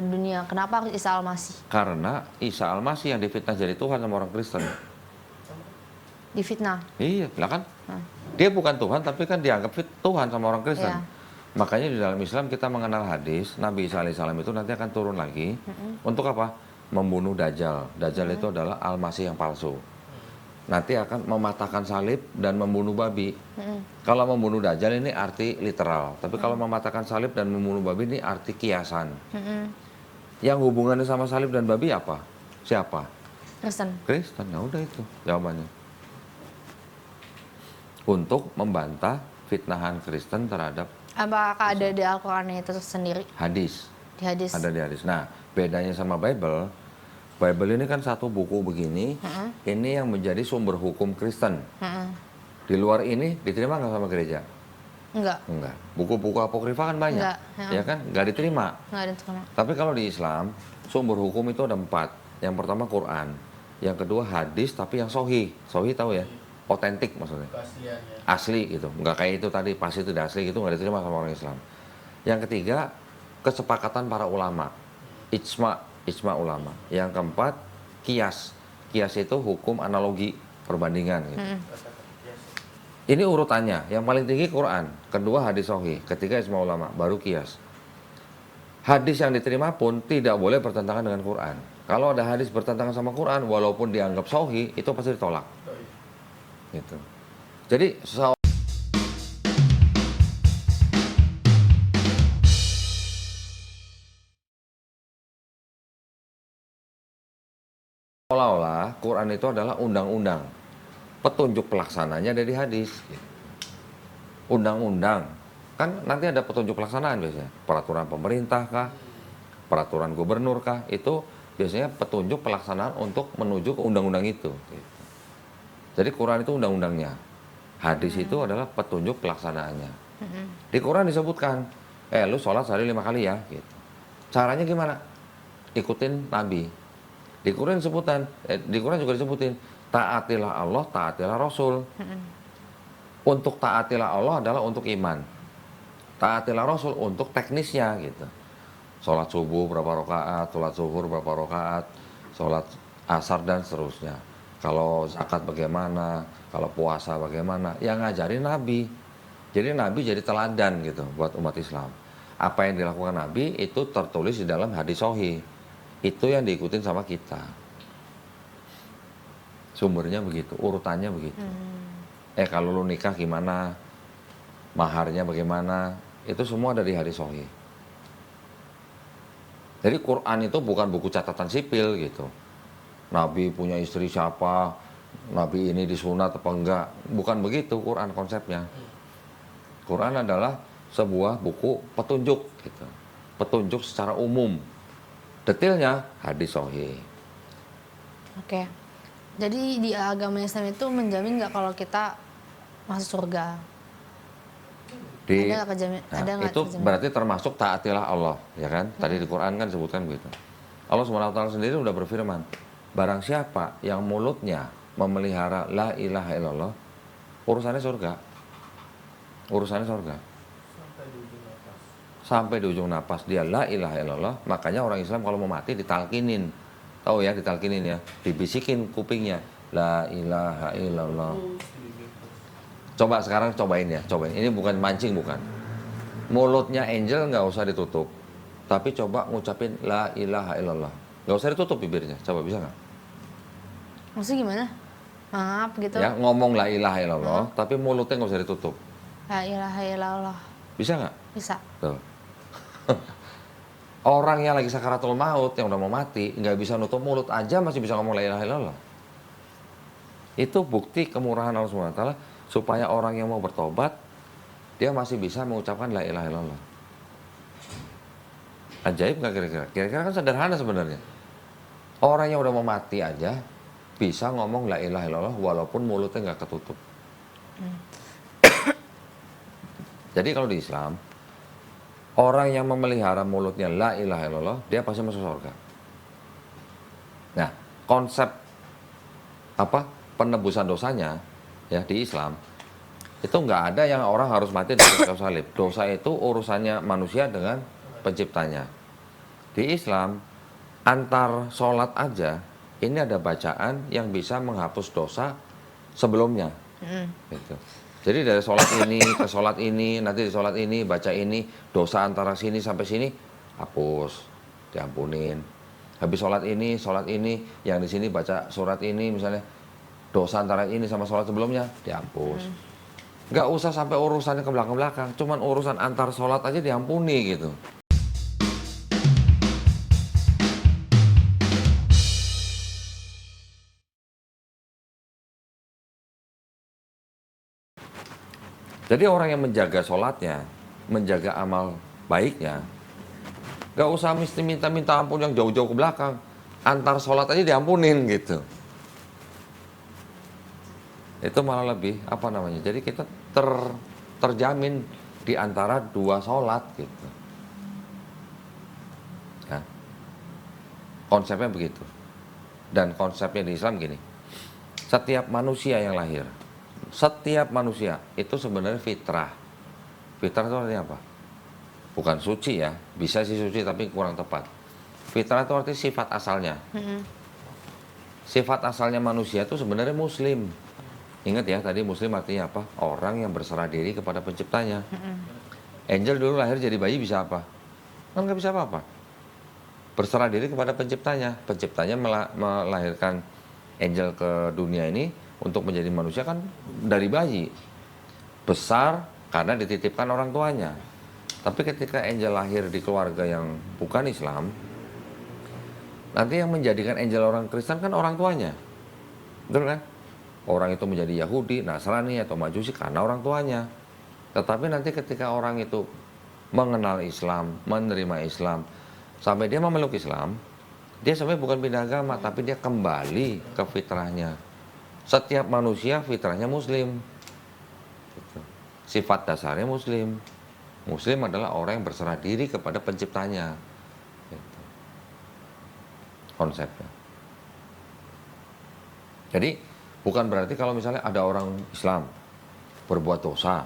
dunia? Kenapa harus Isa Al-Masih? Karena Isa Al-Masih yang difitnah jadi Tuhan sama orang Kristen. Difitnah. Iya, lah kan? Dia bukan Tuhan, tapi kan dianggap Tuhan sama orang Kristen. Iya. Makanya di dalam Islam kita mengenal hadis, Nabi Isa alaihissalam itu nanti akan turun lagi. Untuk apa? Membunuh Dajjal. Dajjal itu adalah Al-Masih yang palsu. Nanti akan mematahkan salib dan membunuh babi. Kalau membunuh Dajjal ini arti literal. Tapi kalau mematahkan salib dan membunuh babi ini arti kiasan. Yang hubungannya sama salib dan babi apa? Siapa? Kristen. Kristen. Ya udah itu jawabannya. Untuk membantah fitnahan Kristen terhadap Apakah ada di Al-Quran itu sendiri? hadis. Di hadis. Ada di hadis. Nah, bedanya sama Bible, Bible ini kan satu buku begini, ini yang menjadi sumber hukum Kristen. Di luar ini diterima nggak sama gereja? Enggak. Enggak. Buku-buku apokrifa kan banyak, Enggak, ya kan? Nggak diterima. Enggak ada terima. Tapi kalau di Islam, sumber hukum itu ada 4. Yang pertama Quran, yang kedua hadis tapi yang sahih. Sahih tahu ya? Otentik maksudnya. Keasliannya. Asli gitu, nggak kayak itu tadi pas itu tidak asli gitu nggak diterima sama orang Islam. Yang ketiga kesepakatan para ulama, ijma ulama. Yang keempat kias itu hukum analogi perbandingan gitu. Ini urutannya, yang paling tinggi Quran, kedua hadis sahih, ketiga ijma ulama, baru kias. Hadis yang diterima pun tidak boleh bertentangan dengan Quran. Kalau ada hadis bertentangan sama Quran walaupun dianggap sahih itu pasti ditolak gitu. Jadi seolah-olah Quran itu adalah undang-undang, petunjuk pelaksananya ada di hadis. Undang-undang kan nanti ada petunjuk pelaksanaan biasanya, peraturan pemerintah kah, peraturan gubernur kah, itu biasanya petunjuk pelaksanaan untuk menuju ke undang-undang itu. Jadi Quran itu undang-undangnya, hadis itu adalah petunjuk pelaksanaannya. Di Quran disebutkan, lu sholat sehari 5 kali ya, gitu. Caranya gimana? Ikutin Nabi. Di Quran di Quran juga disebutin, taatilah Allah, taatilah Rasul. Untuk taatilah Allah adalah untuk iman, taatilah Rasul untuk teknisnya gitu. Sholat subuh berapa rakaat, sholat zuhur berapa rakaat, sholat asar dan seterusnya. Kalau zakat bagaimana, kalau puasa bagaimana, yang ngajarin Nabi. Jadi Nabi jadi teladan gitu buat umat Islam. Apa yang dilakukan Nabi itu tertulis di dalam hadis sahih. Itu yang diikutin sama kita. Sumbernya begitu, urutannya begitu. Kalau lu nikah gimana, maharnya bagaimana, itu semua ada di hadis sahih. Jadi Quran itu bukan buku catatan sipil gitu. Nabi punya istri siapa, Nabi ini disunat apa enggak. Bukan begitu Quran konsepnya. Quran adalah sebuah buku petunjuk gitu. Petunjuk secara umum. Detailnya hadis sahih. Oke. Jadi di agama Islam itu menjamin nggak kalau kita masuk surga? Ada nggak kejamin? Ada nggak itu kejamin? berarti termasuk taatilah Allah, ya kan? Tadi di Quran kan disebutkan begitu. Allah SWT sendiri udah berfirman, barang siapa yang mulutnya memelihara la ilaha illallah, urusannya surga. Urusannya surga. Sampai di ujung napas dia la ilaha illallah, makanya orang Islam kalau mau mati ditalkinin. Tahu ya, ditalkinin ya, dibisikin kupingnya la ilaha illallah. Coba sekarang cobain ya, cobain. Ini bukan mancing, bukan. Mulutnya Angel nggak usah ditutup, tapi coba ngucapin la ilaha illallah. Nggak usah ditutup bibirnya, coba bisa nggak? Maksudnya gimana? Maaf gitu. Ya ngomong la ilaha illallah, tapi mulutnya nggak usah ditutup. La ilaha illallah. Bisa nggak? Bisa. Tuh. Orang yang lagi sakaratul maut, yang udah mau mati, nggak bisa nutup mulut aja masih bisa ngomong la ilaha illallah. Itu bukti kemurahan Allah SWT supaya orang yang mau bertobat dia masih bisa mengucapkan la ilaha illallah. Ajaib nggak kira-kira? Kira-kira kan sederhana sebenarnya. Orang yang udah mau mati aja bisa ngomong la ilaha illallah walaupun mulutnya nggak ketutup. Jadi kalau di Islam, orang yang memelihara mulutnya la ilaha illallah, dia pasti masuk surga. Nah, konsep penebusan dosanya ya di Islam itu nggak ada yang orang harus mati di kayu salib. Dosa itu urusannya manusia dengan penciptanya. Di Islam antar sholat aja ini ada bacaan yang bisa menghapus dosa sebelumnya. Gitu. Jadi dari sholat ini ke sholat ini, nanti di sholat ini baca ini, dosa antara sini sampai sini hapus, diampunin. Habis sholat ini, yang di sini baca surat ini misalnya, dosa antara ini sama sholat sebelumnya dihapus. Nggak usah sampai urusannya ke belakang-belakang, cuman urusan antar sholat aja diampuni gitu. Jadi orang yang menjaga sholatnya, menjaga amal baiknya, nggak usah mesti minta ampun yang jauh-jauh ke belakang. Antar sholat aja diampunin gitu. Itu malah lebih, apa namanya, jadi kita terjamin di antara dua sholat gitu. Ya. Konsepnya begitu. Dan konsepnya di Islam gini, setiap manusia yang lahir, setiap manusia itu sebenarnya fitrah. Fitrah itu artinya apa? Bukan suci ya, bisa sih suci tapi kurang tepat. Fitrah itu artinya sifat asalnya. Sifat asalnya manusia itu sebenarnya muslim. Ingat ya, tadi muslim artinya apa? Orang yang berserah diri kepada penciptanya. Angel dulu lahir jadi bayi bisa apa? Kan nggak bisa apa-apa. Berserah diri kepada penciptanya. Penciptanya melahirkan Angel ke dunia ini untuk menjadi manusia kan dari bayi. Besar karena dititipkan orang tuanya. Tapi ketika Angel lahir di keluarga yang bukan Islam, nanti yang menjadikan Angel orang Kristen kan orang tuanya. Betul kan? Orang itu menjadi Yahudi, Nasrani, atau Majusi karena orang tuanya. Tetapi nanti ketika orang itu mengenal Islam, menerima Islam, sampai dia memeluk Islam, dia sebenarnya bukan pindah agama, tapi dia kembali ke fitrahnya. Setiap manusia fitrahnya muslim. Sifat dasarnya muslim. Muslim adalah orang yang berserah diri kepada penciptanya. Konsepnya. Jadi bukan berarti kalau misalnya ada orang Islam berbuat dosa,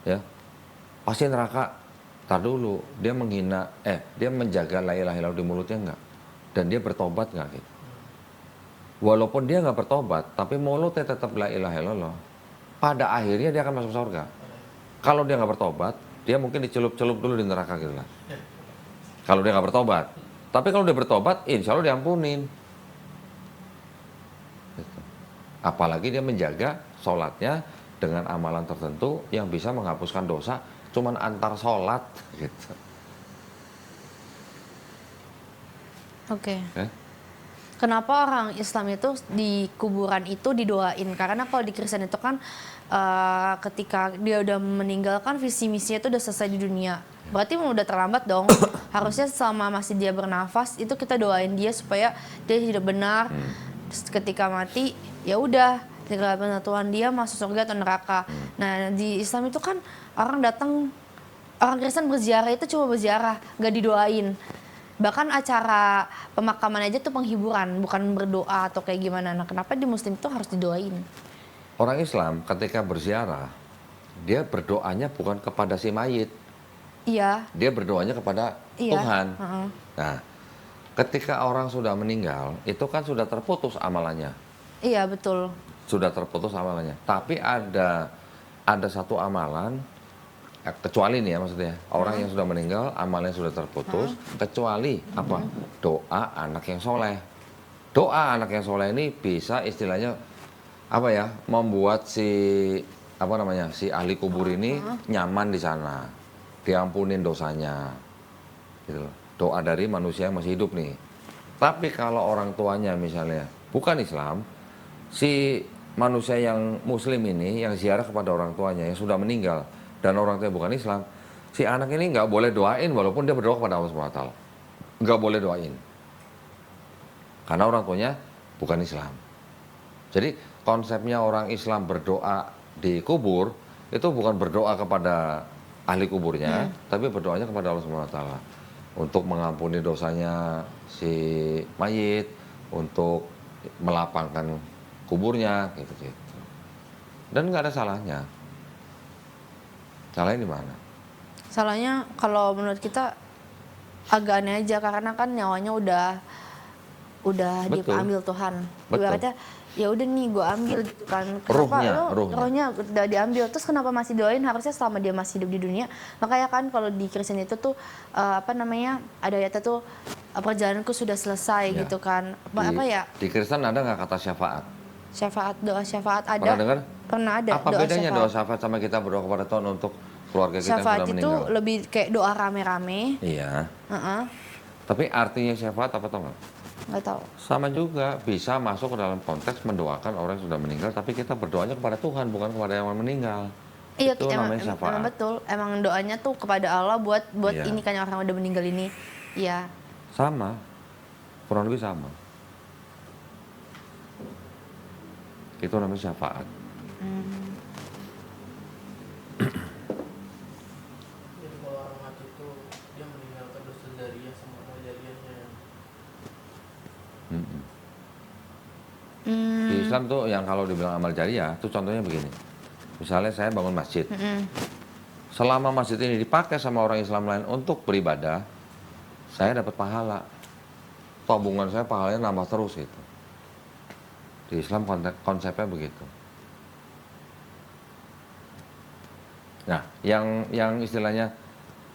ya pasti neraka. Tar dulu, dia menghina, dia menjaga la ilaha illallah di mulutnya enggak, dan dia bertobat enggak gitu. Walaupun dia nggak bertobat, tapi mulutnya tetap la ilaha illallah. Pada akhirnya dia akan masuk surga. Kalau dia nggak bertobat, dia mungkin dicelup-celup dulu di neraka gitu lah. Kalau dia nggak bertobat, tapi kalau dia bertobat, insya Allah diampunin. Gitu. Apalagi dia menjaga sholatnya dengan amalan tertentu yang bisa menghapuskan dosa, cuman antar sholat gitu. Oke. Kenapa orang Islam itu di kuburan itu didoain? Karena kalau di Kristen itu kan ketika dia udah meninggalkan visi misinya itu udah selesai di dunia. Berarti udah terlambat dong. Harusnya selama masih dia bernafas itu kita doain dia supaya dia hidup benar. Terus ketika mati ya udah tinggal penentuan dia masuk surga atau neraka. Nah di Islam itu kan orang Kristen berziarah itu cuma berziarah, nggak didoain. Bahkan acara pemakaman aja tuh penghiburan, bukan berdoa atau kayak gimana. Nah, kenapa di Muslim itu harus didoain? Orang Islam ketika berziarah, dia berdoanya bukan kepada si mayit. Iya. Dia berdoanya kepada Tuhan. Nah, ketika orang sudah meninggal, itu kan sudah terputus amalannya. Iya, betul. Sudah terputus amalannya. Tapi ada satu amalan, kecuali nih ya maksudnya, orang yang sudah meninggal, amalnya sudah terputus, kecuali apa? Doa anak yang soleh. Doa anak yang soleh ini bisa istilahnya apa ya? Membuat si ahli kubur ini nyaman di sana, diampunin dosanya, gitu loh. Doa dari manusia yang masih hidup nih. Tapi kalau orang tuanya misalnya bukan Islam, si manusia yang Muslim ini yang ziarah kepada orang tuanya yang sudah meninggal, dan orang tua bukan Islam, si anak ini nggak boleh doain walaupun dia berdoa kepada Allah SWT. Nggak boleh doain. Karena orang tuanya bukan Islam. Jadi konsepnya orang Islam berdoa di kubur, itu bukan berdoa kepada ahli kuburnya, tapi berdoanya kepada Allah SWT. Untuk mengampuni dosanya si mayit, untuk melapangkan kuburnya gitu. Dan nggak ada salahnya. Salahnya di mana? Salahnya kalau menurut kita agak aneh aja karena kan nyawanya udah Betul. diambil Tuhan. Betul. Ibaratnya ya udah nih gue ambil gitu kan. Kenapa rohnya udah diambil, terus kenapa masih doain? Harusnya selama dia masih hidup di dunia. Makanya kan kalau di Kristen itu tuh apa namanya, ada ayatnya tuh perjalananku sudah selesai Ya. gitu kan. Apa ya? Di Kristen ada nggak kata syafaat? Syafaat, doa syafaat ada. Pernah dengar? Pernah ada. Apa bedanya doa syafaat sama kita berdoa kepada Tuhan untuk keluarga kita yang Syafaat sudah itu meninggal? lebih kayak doa rame-rame. Iya. Heeh. Tapi artinya syafaat apa tau nggak? Nggak tahu. Sama juga, bisa masuk ke dalam konteks mendoakan orang yang sudah meninggal, tapi kita berdoanya kepada Tuhan, bukan kepada yang meninggal. Iya, Itu namanya syafaat. emang betul. Emang doanya tuh kepada Allah buat Iya. ini kan orang yang udah meninggal ini. Iya. Sama, kurang lebih sama. Itu namanya syafaat. Jadi kalau orang mati itu dia meninggalkan dosa jariah sama amal jariahnya. Mm-mm. Di Islam tuh yang kalau dibilang amal jariah, tuh contohnya begini. Misalnya saya bangun masjid. Selama masjid ini dipakai sama orang Islam lain untuk beribadah, saya dapat pahala. Tabungan saya pahalanya nambah terus itu. Di Islam konsepnya begitu. Nah, yang istilahnya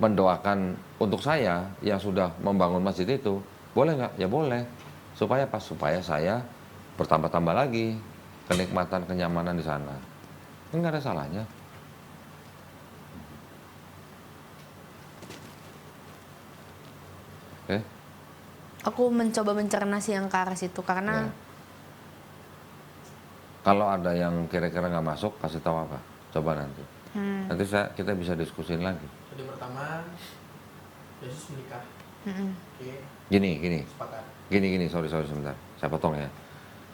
mendoakan untuk saya yang sudah membangun masjid itu, boleh nggak? Ya boleh. Supaya apa? Supaya saya bertambah-tambah lagi kenikmatan, kenyamanan di sana. Nggak ada salahnya. Oke? Aku mencoba mencerna sih yang ke arah situ karena Ya. Kalau ada yang kira-kira nggak masuk, kasih tahu apa? Coba nanti. Nanti kita bisa diskusin lagi. Jadi pertama Yesus menikah. Oke, Gini. sepakat. Gini, sorry sebentar. Saya potong ya.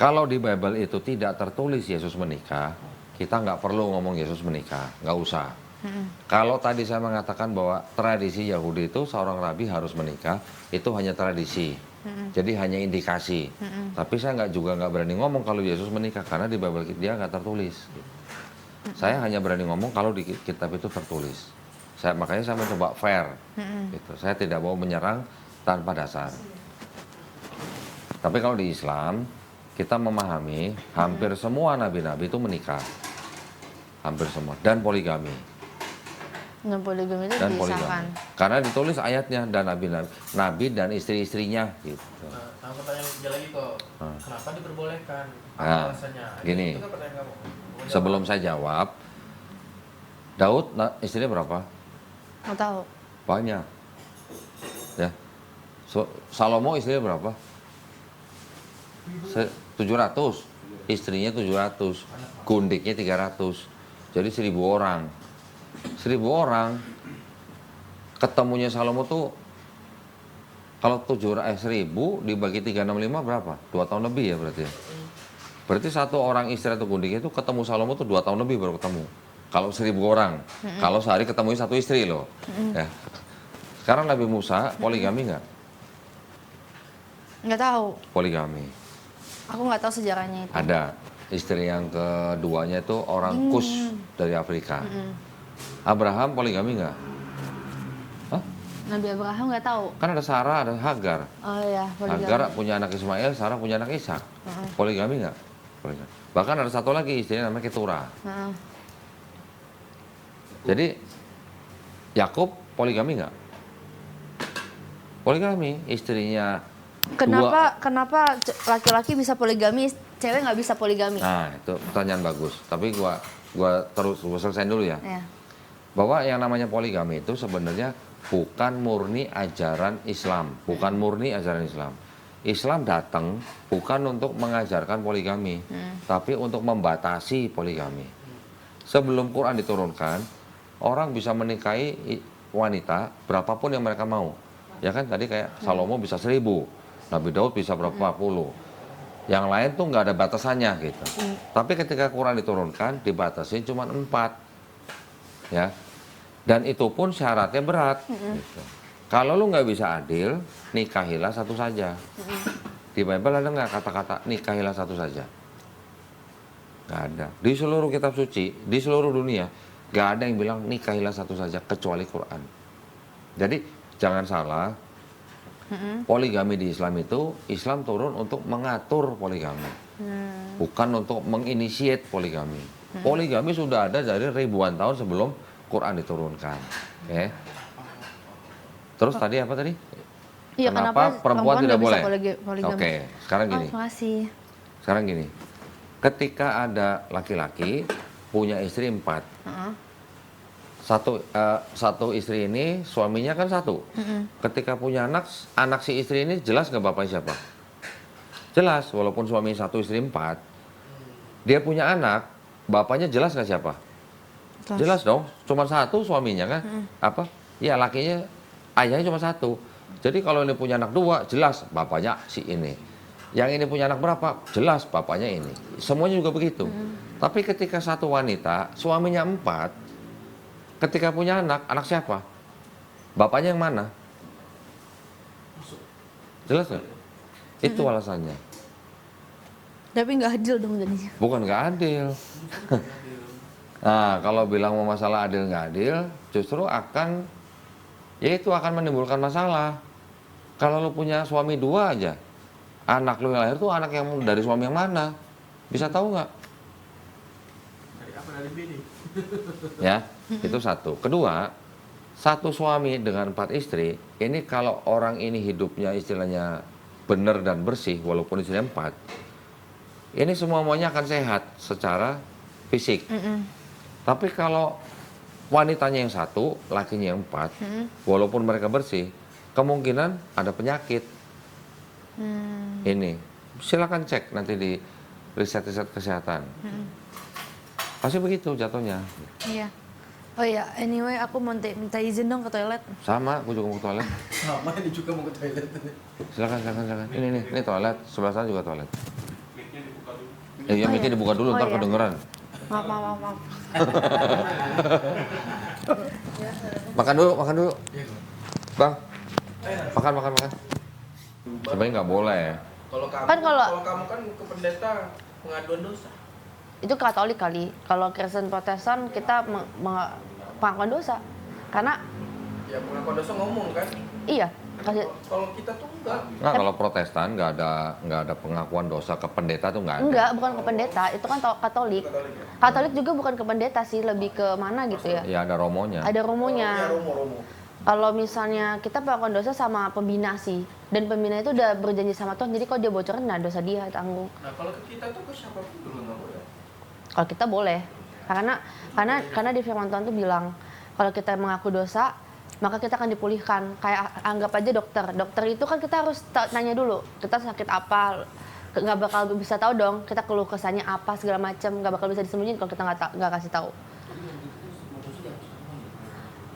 Kalau di Bible itu tidak tertulis Yesus menikah, kita nggak perlu ngomong Yesus menikah, nggak usah. Kalau tadi saya mengatakan bahwa tradisi Yahudi itu seorang rabi harus menikah, itu hanya tradisi. Jadi hanya indikasi. Tapi saya nggak berani ngomong kalau Yesus menikah karena di Bible dia nggak tertulis. Saya hanya berani ngomong kalau di kitab itu tertulis. Makanya saya mencoba fair. Gitu. Saya tidak mau menyerang tanpa dasar. Tapi kalau di Islam, kita memahami hampir semua nabi-nabi itu menikah. Hampir semua. Dan poligami. dan poligami itu Dan disahkan. poligami. Karena ditulis ayatnya, dan nabi dan istri-istrinya. Gitu. Nah, pertanyaan dia lagi kok, kenapa diperbolehkan? Apa Nah, alasannya? gini. Itu kan pertanyaan kamu. Mau Sebelum jawab. saya jawab, Daud istrinya berapa? Nggak tahu. Banyak. Ya. Salomo istrinya berapa? 700. Istrinya 700. Gundiknya 300. Jadi 1000 orang. 1000 orang. Ketemunya Salomo tuh kalau 1000 dibagi 365 berapa? 2 tahun lebih ya berarti ya. Berarti satu orang istri atau gundiknya itu ketemu Salomo tuh 2 tahun lebih baru ketemu. Kalau 1000 orang. Kalau sehari ketemunya satu istri loh. Ya. Sekarang Nabi Musa poligami nggak? Nggak tahu. Poligami. Aku nggak tahu sejarahnya itu. Ada. Istri yang keduanya itu orang Kus dari Afrika. Abraham poligami nggak? Hah? Nabi Abraham nggak tahu. Kan ada Sarah, ada Hagar. Oh iya, poligami. Hagar punya anak Ismail, Sarah punya anak Ishak. Poligami nggak? Poligami. Bahkan ada satu lagi istrinya namanya Keturah. Heeh. Jadi Yakub poligami nggak? Poligami, istrinya Kenapa laki-laki bisa poligami, cewek nggak bisa poligami? Nah, itu pertanyaan bagus. Tapi gua gua selesaiin dulu ya. Ya. Bahwa yang namanya poligami itu sebenarnya bukan murni ajaran Islam, bukan murni ajaran Islam. Islam datang bukan untuk mengajarkan poligami, tapi untuk membatasi poligami. Sebelum Quran diturunkan, orang bisa menikahi wanita berapapun yang mereka mau. Ya kan tadi kayak Salomo bisa 1000, Nabi Daud bisa berapa puluh. Yang lain tuh nggak ada batasannya gitu. Tapi ketika Quran diturunkan, dibatasi cuma 4. Ya. Dan itu pun syaratnya berat. Gitu. Kalau lu nggak bisa adil, nikahilah satu saja. Di Bible ada nggak kata-kata nikahilah satu saja? Nggak ada. Di seluruh kitab suci, di seluruh dunia, nggak ada yang bilang nikahilah satu saja kecuali Quran. Jadi jangan salah, poligami di Islam itu, Islam turun untuk mengatur poligami, bukan untuk menginisiat poligami. Poligami sudah ada dari ribuan tahun sebelum Quran diturunkan. Oke. Terus tadi apa tadi? Iya, Kenapa perempuan tidak nggak bisa boleh? poligami? Oke, sekarang Oh, gini. makasih. Sekarang gini. Ketika ada laki-laki punya istri 4, satu istri ini suaminya kan 1. Ketika punya anak, anak si istri ini jelas nggak bapaknya siapa? Jelas, walaupun suami 1 istri 4, dia punya anak, bapaknya jelas nggak siapa? Jelas dong, cuma 1 suaminya kan? Apa? Ya lakinya, ayahnya cuma 1. Jadi kalau ini punya anak 2, jelas bapaknya si ini. Yang ini punya anak berapa? Jelas bapaknya ini. Semuanya juga begitu. Tapi ketika satu wanita, suaminya 4, ketika punya anak siapa? Bapaknya yang mana? Jelas nggak? Itu alasannya. Tapi nggak adil dong jadinya. Bukan nggak adil. Nah, kalau bilang mau masalah adil nggak adil, justru akan, ya itu akan menimbulkan masalah. Kalau lu punya suami 2 aja, anak lu yang lahir tuh anak yang dari suami yang mana? Bisa tahu nggak? Dari apa? Dari bini. Ya, itu satu. Kedua, satu suami dengan 4 istri, ini kalau orang ini hidupnya istilahnya benar dan bersih, walaupun istrinya 4, ini semuanya akan sehat secara fisik. Tapi kalau wanitanya yang 1, lakinya yang 4, walaupun mereka bersih, kemungkinan ada penyakit. Ini, silakan cek nanti di riset-riset kesehatan. Pasti begitu jatuhnya. Iya. Oh iya, anyway aku mau minta izin dong ke toilet. Sama, aku juga mau ke toilet. Sama ini juga mau ke toilet. Silakan. Ini toilet, sebelah sana juga toilet. Ya, Oh, mic-nya iya. dibuka dulu, Oh, ntar iya. kedengeran. Maaf. Makan dulu. Iya, kok. Bang, makan. Sebenarnya nggak boleh. Kalau kamu Kan kalau- kamu kan ke pendeta pengaduan dosa. Itu Katolik kali. Kalau Kristen Protestan kita pengakuan dosa. Karena Ya pengakuan dosa ngomong kan. iya, kasih Kalau kita tuh enggak. Nah, kalau Protestan nggak ada pengakuan dosa ke pendeta tuh nggak ada. enggak, bukan ke pendeta, itu kan Katolik. Katolik ya. Katolik juga bukan ke pendeta sih, lebih ke mana gitu ya. Ya ada romonya. Ada Ya romonya. romo. Kalau misalnya kita pengakuan dosa sama pembina sih, dan pembina itu udah berjanji sama Tuhan, jadi kalau dia bocorin, nah dosa dia tanggung. Nah kalau ke kita tuh ke siapapun dulu nggak boleh. Kalau kita boleh, karena di firman Tuhan tuh bilang kalau kita mengaku dosa, maka kita akan dipulihkan. Kayak anggap aja dokter itu kan kita harus nanya dulu, kita sakit apa, nggak bakal bisa tahu dong, kita keluh kesahnya apa segala macam, nggak bakal bisa disembunyiin kalau kita nggak kasih tahu.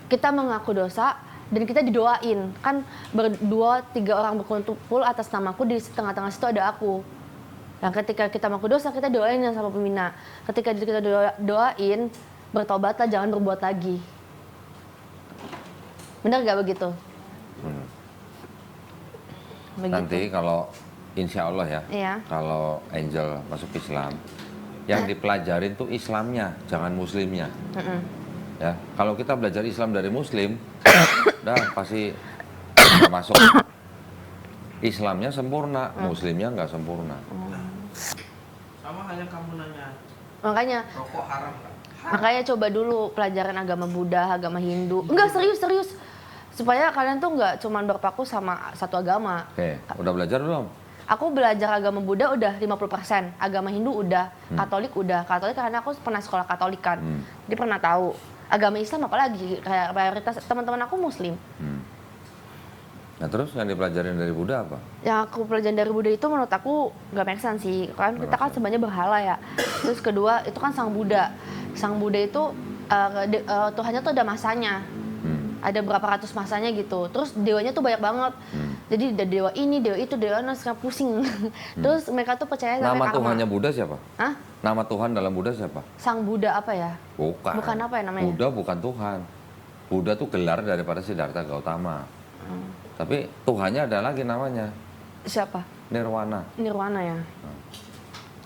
Kita mengaku dosa dan kita didoain, kan 2-3 orang berkumpul atas namaku, di tengah-tengah situ ada aku. Nah, ketika kita mengaku dosa, kita doain sama pembina. Ketika kita doain, bertobatlah, jangan berbuat lagi. Benar gak begitu? Begitu. Nanti kalau insya Allah ya, Iya. kalau Angel masuk Islam, yang dipelajarin tuh Islamnya, jangan Muslimnya. Ya, kalau kita belajar Islam dari Muslim, dah pasti nggak masuk. Islamnya sempurna, Muslimnya nggak sempurna. Sama hanya kamu nanya Makanya rokok haram kan? Makanya coba dulu pelajaran agama Buddha, agama Hindu. Enggak, serius. Supaya kalian tuh nggak cuman berpaku sama satu agama. Oke, udah belajar belum? Aku belajar agama Buddha udah 50%, agama Hindu udah, Katolik udah. Katolik karena aku pernah sekolah Katolik kan. Jadi pernah tahu. Agama Islam apalagi, kayak mayoritas teman-teman aku Muslim. Nah terus yang dipelajarin dari Buddha apa? Yang aku pelajarin dari Buddha itu menurut aku nggak make sense sih. Kan kita kan sebenarnya berhala ya. Terus kedua itu kan Sang Buddha. Sang Buddha itu Tuhannya tuh ada masanya. Ada berapa ratus masanya gitu. Terus dewanya tuh banyak banget. Jadi ada dewa ini, dewa itu, dewa itu, sekarang pusing. Terus mereka tuh percaya sama Nama karma. Tuhannya Buddha siapa? Hah? Nama Tuhan dalam Buddha siapa? Sang Buddha apa ya? Bukan. Bukan apa ya namanya? Buddha bukan Tuhan. Buddha tuh gelar daripada Siddhartha Gautama. Tapi Tuhannya ada lagi namanya, Siapa? Nirwana. Nirwana ya.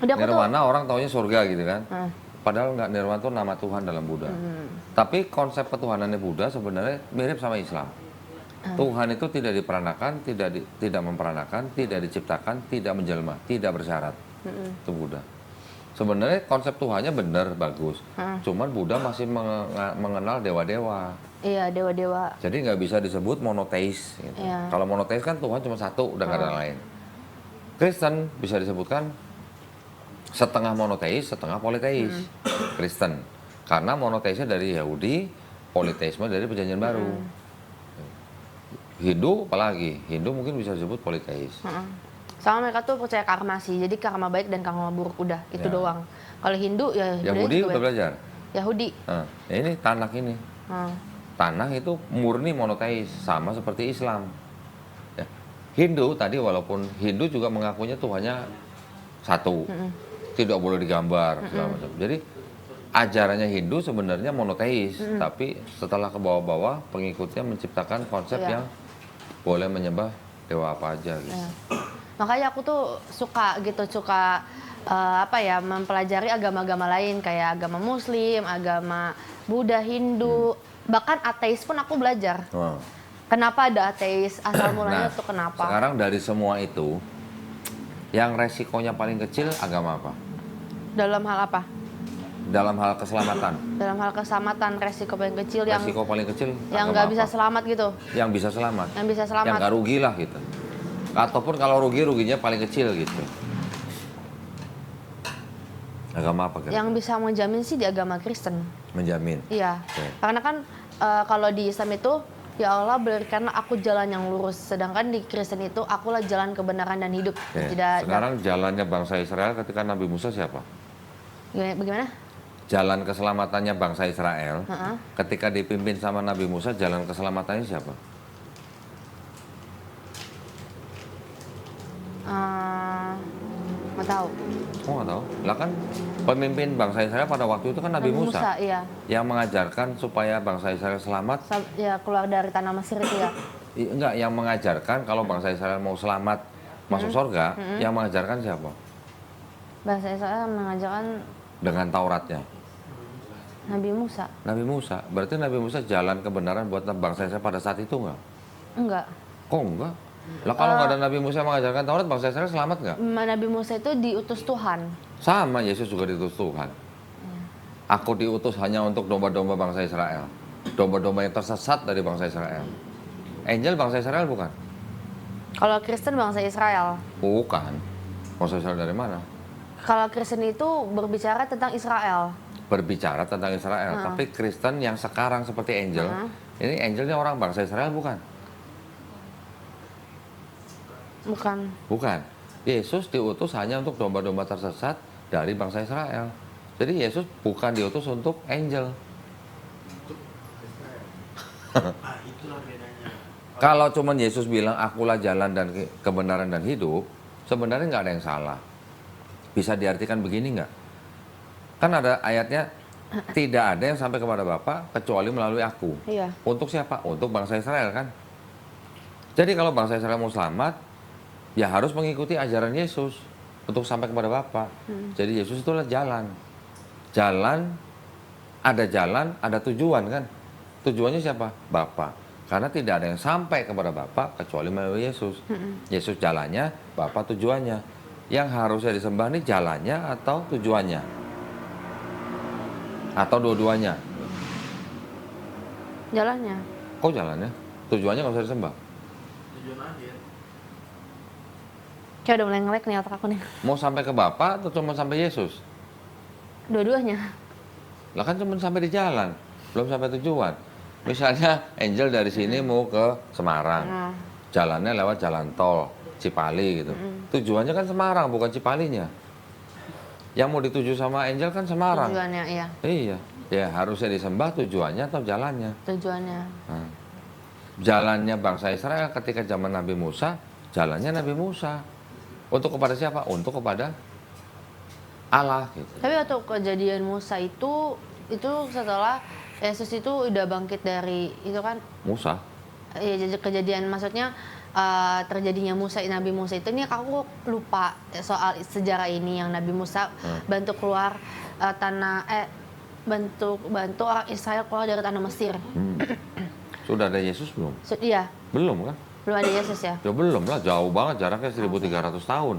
Udah aku tuh. Nirwana orang taunya surga gitu kan. Hmm. Padahal nggak, nirwana itu nama Tuhan dalam Buddha. Tapi konsep ketuhanannya Buddha sebenarnya mirip sama Islam. Tuhan itu tidak diperanakan, tidak memperanakan, tidak diciptakan, tidak menjelma, tidak bersyarat. Itu Buddha. Sebenarnya konsep Tuhannya benar, bagus. Cuman Buddha masih mengenal dewa-dewa. Iya, dewa-dewa. Jadi nggak bisa disebut monoteis. Gitu. Iya. Kalau monoteis kan Tuhan cuma satu, udah nggak ada lain. Kristen bisa disebutkan setengah monoteis, setengah politeis. Kristen. Karena monoteisnya dari Yahudi, politeisme dari Perjanjian Baru. Hindu apalagi, Hindu mungkin bisa disebut politeis. Sama mereka tuh percaya karma sih, jadi karma baik dan karma buruk udah itu Ya. doang. Kalau Hindu ya Yahudi udah belajar. Yahudi. Nah, ini Tanakh ini. Hmm. Tanakh itu murni monoteis, sama seperti Islam. Ya. Hindu tadi walaupun Hindu juga mengakunya Tuhannya satu, tidak boleh digambar segala macam. Jadi ajarannya Hindu sebenarnya monoteis, tapi setelah ke bawah-bawah pengikutnya menciptakan konsep Iya. yang boleh menyembah dewa apa aja gitu. Ya. Makanya aku tuh suka mempelajari agama-agama lain kayak agama Muslim, agama Buddha, Hindu, bahkan ateis pun aku belajar. Wah. Kenapa ada ateis? Asal mulanya tuh kenapa? Sekarang dari semua itu, yang resikonya paling kecil agama apa? Dalam hal apa? Dalam hal keselamatan. Dalam hal keselamatan, resiko paling kecil yang Resiko paling kecil yang agama nggak bisa apa? selamat gitu. Yang bisa selamat. Yang bisa Yang selamat. nggak rugi lah gitu. Ataupun kalau rugi, ruginya paling kecil gitu. Agama apa kira? Yang bisa menjamin sih di agama Kristen. Menjamin. Iya. Oke. Karena kan kalau di Islam itu ya Allah berikanlah aku jalan yang lurus. Sedangkan di Kristen itu akulah jalan kebenaran dan hidup. Oke. Tidak Sekarang jalannya bangsa Israel ketika Nabi Musa siapa? bagaimana? Jalan keselamatannya bangsa Israel Heeh. ketika dipimpin sama Nabi Musa, jalan keselamatannya siapa? Nggak tahu. Oh nggak tahu. Lah kan pemimpin bangsa Israel pada waktu itu kan Nabi Musa, Iya. yang mengajarkan supaya bangsa Israel selamat. Ya keluar dari tanah Mesir itu ya. Enggak, yang mengajarkan kalau bangsa Israel mau selamat masuk surga, yang mengajarkan siapa? Bahasa Israel mengajarkan Dengan Tauratnya. Nabi Musa. Nabi Musa. Berarti Nabi Musa jalan kebenaran buat bangsa Israel pada saat itu nggak? Enggak. Kok enggak? Lah kalau nggak ada Nabi Musa yang mengajarkan Taurat, bangsa Israel selamat nggak? Nabi Musa itu diutus Tuhan. Sama, Yesus juga diutus Tuhan. Aku diutus hanya untuk domba-domba bangsa Israel. Domba-domba yang tersesat dari bangsa Israel. Angel bangsa Israel bukan? Kalau Kristen bangsa Israel. Bukan. Bangsa Israel dari mana? Kalau Kristen itu berbicara tentang Israel. Berbicara tentang Israel. Tapi Kristen yang sekarang seperti Angel, ini Angelnya orang bangsa Israel bukan? Bukan. Bukan. Yesus diutus hanya untuk domba-domba tersesat dari bangsa Israel. Jadi Yesus bukan diutus untuk Angel. Itulah bedanya. Kalau cuman Yesus bilang akulah jalan dan kebenaran dan hidup, sebenarnya nggak ada yang salah. Bisa diartikan begini nggak? Kan ada ayatnya, tidak ada yang sampai kepada Bapa kecuali melalui aku. Iya. Untuk siapa? Untuk bangsa Israel kan? Jadi kalau bangsa Israel mau selamat, ya harus mengikuti ajaran Yesus untuk sampai kepada Bapa. Jadi Yesus itulah jalan. Jalan, ada tujuan kan? Tujuannya siapa? Bapa. Karena tidak ada yang sampai kepada Bapa kecuali melalui Yesus. Yesus jalannya, Bapa tujuannya. Yang harusnya disembah ini jalannya atau tujuannya? Atau dua-duanya? Jalannya. Kok jalannya? Tujuannya nggak usah disembah. Tujuan akhir. Kayak udah mulai nge-lag nih otak aku nih. Mau sampai ke Bapa atau cuma sampai Yesus? Dua-duanya. Lah kan cuma sampai di jalan, belum sampai tujuan. Misalnya Angel dari sini mau ke Semarang, jalannya lewat jalan tol Cipali gitu. Tujuannya kan Semarang, bukan Cipalinya. Yang mau dituju sama Angel kan Semarang. Tujuannya, iya. Iya, ya harusnya disembah tujuannya atau jalannya. Tujuannya. Nah, jalannya bangsa Israel ketika zaman Nabi Musa, jalannya Nabi Musa. Untuk kepada siapa? Untuk kepada Allah gitu. Tapi waktu kejadian Musa itu setelah Yesus itu udah bangkit dari itu kan, Musa. ya kejadian maksudnya terjadinya Nabi Musa itu, ini aku lupa soal sejarah ini yang Nabi Musa bantu keluar bantu orang Israel keluar dari tanah Mesir. Sudah ada Yesus belum? Iya, Belum kan? belum ada Yesus ya. Ya belum lah, jauh banget jaraknya 1300 tahun.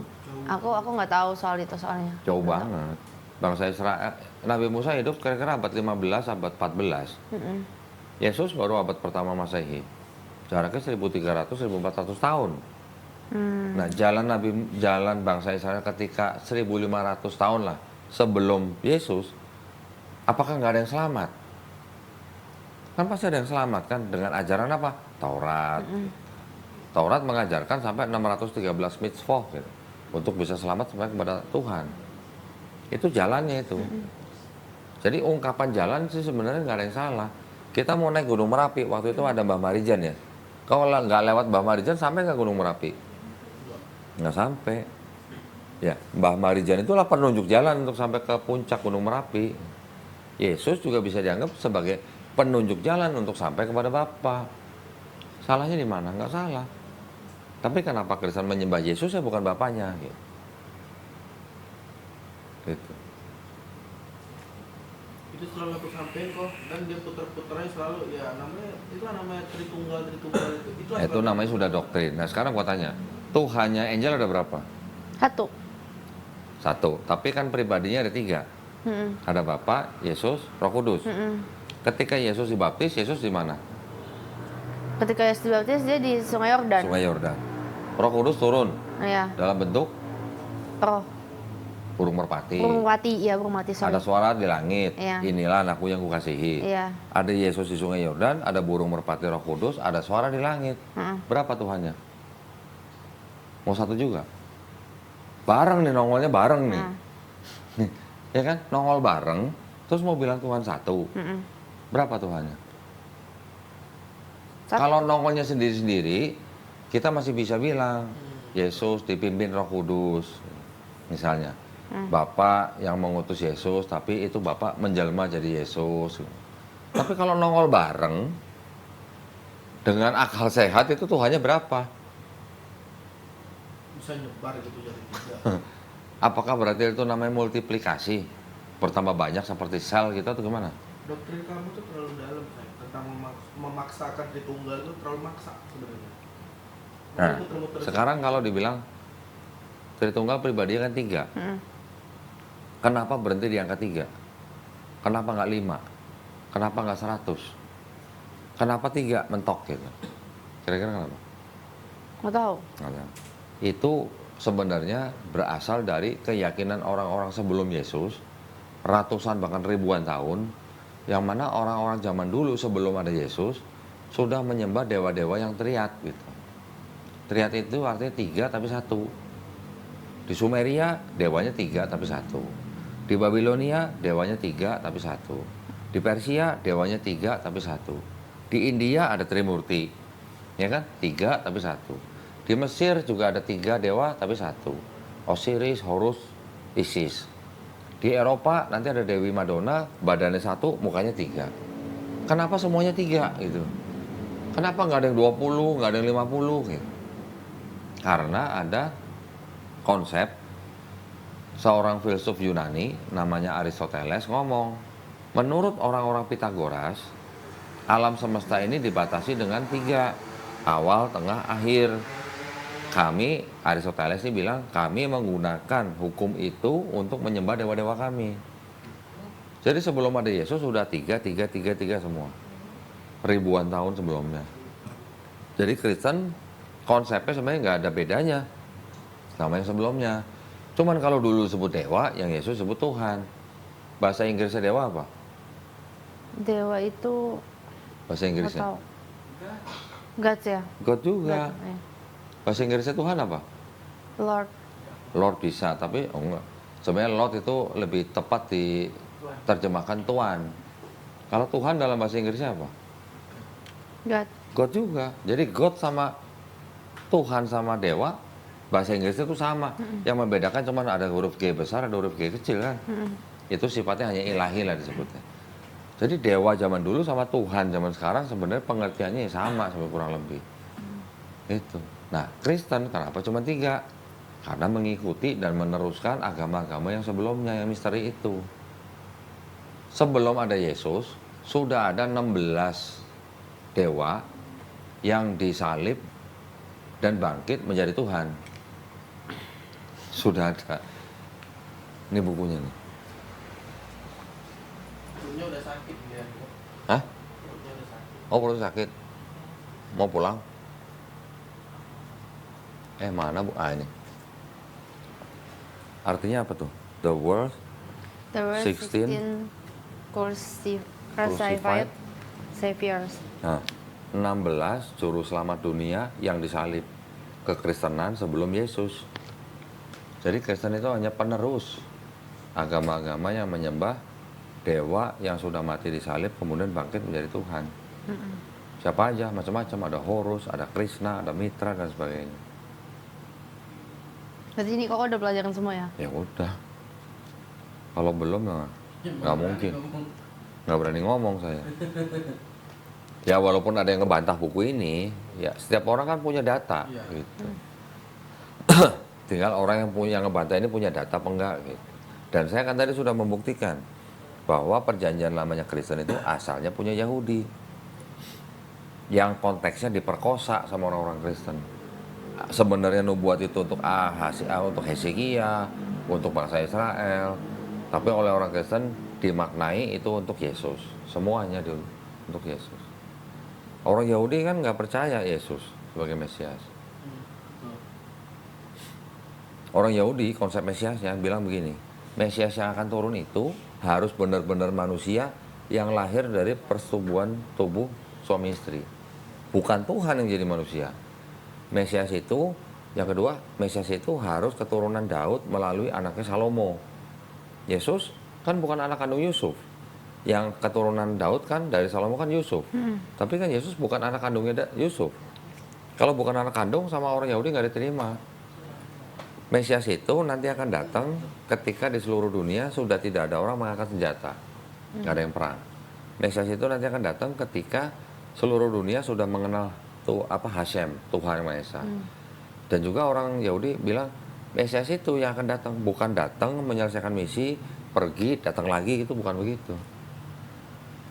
Aku nggak tahu soal itu soalnya. Jauh banget. Bangsa Israel, Nabi Musa hidup kira-kira abad 15, abad 14. Yesus baru abad pertama Masehi. Jaraknya 1300-1400 tahun. Nah, jalan bangsa Israel ketika 1500 tahun lah sebelum Yesus, apakah nggak ada yang selamat? Kan pasti ada yang selamat kan dengan ajaran apa? Taurat. Taurat mengajarkan sampai 613 mitzvot gitu, untuk bisa selamat sampai kepada Tuhan. Itu jalannya itu. Jadi ungkapan jalan sih sebenarnya nggak ada yang salah. Kita mau naik Gunung Merapi, waktu itu ada Mbah Marijan ya. Kalau nggak lewat Mbah Marijan sampai nggak Gunung Merapi? Nggak sampai. Ya, Mbah Marijan itulah penunjuk jalan untuk sampai ke puncak Gunung Merapi. Yesus juga bisa dianggap sebagai penunjuk jalan untuk sampai kepada Bapa. Salahnya di mana? Nggak salah. Tapi kenapa Kristen menyembah Yesus ya bukan Bapaknya? Gitu. Itu selalu aku sampein kok, dan dia putar-putarnya selalu ya namanya Tritunggal itu Itu namanya sudah doktrin. Nah sekarang gua tanya, Tuhannya Angel ada berapa? Satu. Tapi kan pribadinya ada 3. Ada Bapa, Yesus, Roh Kudus. Ketika Yesus dibaptis, Yesus di mana? Ketika Yesus dibaptis dia di Sungai Yordan. Sungai Yordan. Roh Kudus turun Iya. dalam bentuk Roh. burung merpati. Burung merpati. Ada suara di langit. Iya. Inilah anakku yang kukasihi. Iya. Ada Yesus di Sungai Yordan, ada burung merpati Roh Kudus, ada suara di langit. Berapa Tuhannya? Mau satu juga? Bareng nih, nongolnya bareng nih. Ya kan? Nongol bareng, terus mau bilang Tuhan satu. Berapa Tuhannya? Kalau nongolnya sendiri-sendiri, kita masih bisa bilang Yesus dipimpin Roh Kudus. Misalnya, Bapa yang mengutus Yesus, tapi itu Bapa menjelma jadi Yesus. Tapi kalau nongol bareng, dengan akal sehat itu Tuhannya berapa? bisa nyebar gitu jadi 3. Apakah berarti itu namanya multiplikasi? Bertambah banyak seperti sel gitu atau gimana? Doktrin kamu tuh terlalu dalam saya tentang memaksakan Tritunggal itu terlalu maksa sebenarnya. Nah, Muter-muter sekarang kalau dibilang Tritunggal pribadi kan 3. Kenapa berhenti di angka 3? Kenapa nggak 5? Kenapa nggak 100? Kenapa 3 mentok gitu? Kira-kira kenapa? Nggak tahu. Nggak tahu. Itu sebenarnya berasal dari keyakinan orang-orang sebelum Yesus, ratusan bahkan ribuan tahun, yang mana orang-orang zaman dulu sebelum ada Yesus sudah menyembah dewa-dewa yang triad gitu. Triad itu artinya 3 tapi 1. Di Sumeria dewanya 3 tapi 1. Di Babilonia dewanya 3 tapi 1. Di Persia dewanya 3 tapi 1. Di India ada Trimurti, ya kan? 3 tapi 1. Di Mesir juga ada 3 dewa tapi 1. Osiris, Horus, Isis. Di Eropa nanti ada Dewi Madonna, badannya 1, mukanya 3. Kenapa semuanya 3 gitu? Kenapa nggak ada yang 20, nggak ada yang 50 gitu? Karena ada konsep seorang filsuf Yunani namanya Aristoteles ngomong, menurut orang-orang Pitagoras, alam semesta ini dibatasi dengan 3, awal, tengah, akhir. Kami, Aristoteles ini bilang, kami menggunakan hukum itu untuk menyembah dewa-dewa kami. Jadi sebelum ada Yesus sudah 3 semua. Ribuan tahun sebelumnya. Jadi Kristen konsepnya sebenarnya nggak ada bedanya sama yang sebelumnya. Cuman kalau dulu sebut dewa, yang Yesus sebut Tuhan. Bahasa Inggrisnya dewa apa? Dewa itu Bahasa nggak Inggrisnya? tahu. God ya. God juga. God, ya. Bahasa Inggrisnya Tuhan apa? Lord. Lord bisa, tapi enggak. Sebenarnya Lord itu lebih tepat diterjemahkan Tuhan. Kalau Tuhan dalam bahasa Inggrisnya apa? God. God juga. Jadi God sama Tuhan sama dewa, bahasa Inggrisnya itu sama. Yang membedakan cuma ada huruf G besar, ada huruf G kecil kan. Itu sifatnya hanya ilahi lah disebutnya. Jadi dewa zaman dulu sama Tuhan zaman sekarang sebenarnya pengertiannya sama kurang lebih. Itu. Nah, Kristen kenapa cuma 3? Karena mengikuti dan meneruskan agama-agama yang sebelumnya, yang misteri itu. Sebelum ada Yesus, sudah ada 16 dewa yang disalib dan bangkit menjadi Tuhan. Sudah ada. Ini bukunya nih. Perutnya udah sakit dia. Hah? Perutnya udah sakit. Oh, perut sakit. Mau pulang? Mana bu? Ini. Artinya apa tuh? The world There were 16 crucified saviors. Nah, 16 juru selamat dunia yang disalib. Kekristenan sebelum Yesus. Jadi Kristen itu hanya penerus agama-agama yang menyembah dewa yang sudah mati disalib kemudian bangkit menjadi Tuhan. Siapa aja, macam-macam. Ada Horus, ada Krishna, ada Mitra dan sebagainya. Berarti ini kok udah pelajaran semua ya? Ya udah. Kalau belum ya Ya, nggak mungkin. ngomong. Nggak berani ngomong saya. Ya walaupun ada yang ngebantah buku ini, ya setiap orang kan punya data, Iya. gitu. Tinggal orang yang punya ngebantah ini punya data apa enggak, gitu. Dan saya kan tadi sudah membuktikan bahwa perjanjian lamanya Kristen itu asalnya punya Yahudi, yang konteksnya diperkosa sama orang-orang Kristen. Sebenarnya nubuat itu untuk untuk Hezekia, untuk bangsa Israel, tapi oleh orang Kristen dimaknai itu untuk Yesus, semuanya untuk Yesus. Orang Yahudi kan nggak percaya Yesus sebagai Mesias. Orang Yahudi konsep Mesiasnya bilang begini, Mesias yang akan turun itu harus benar-benar manusia yang lahir dari persetubuhan tubuh suami istri, bukan Tuhan yang jadi manusia. Mesias itu, yang kedua, Mesias itu harus keturunan Daud melalui anaknya Salomo. Yesus kan bukan anak kandung Yusuf. Yang keturunan Daud kan dari Salomo kan Yusuf. Tapi kan Yesus bukan anak kandungnya Yusuf. Kalau bukan anak kandung sama orang Yahudi nggak diterima. Mesias itu nanti akan datang ketika di seluruh dunia sudah tidak ada orang mengangkat senjata. Nggak ada yang perang. Mesias itu nanti akan datang ketika seluruh dunia sudah mengenal Hashem, Tuhan Yang Maha Esa. Dan juga orang Yahudi bilang Mesias itu yang akan datang, bukan datang menyelesaikan misi, pergi, datang lagi, itu bukan begitu.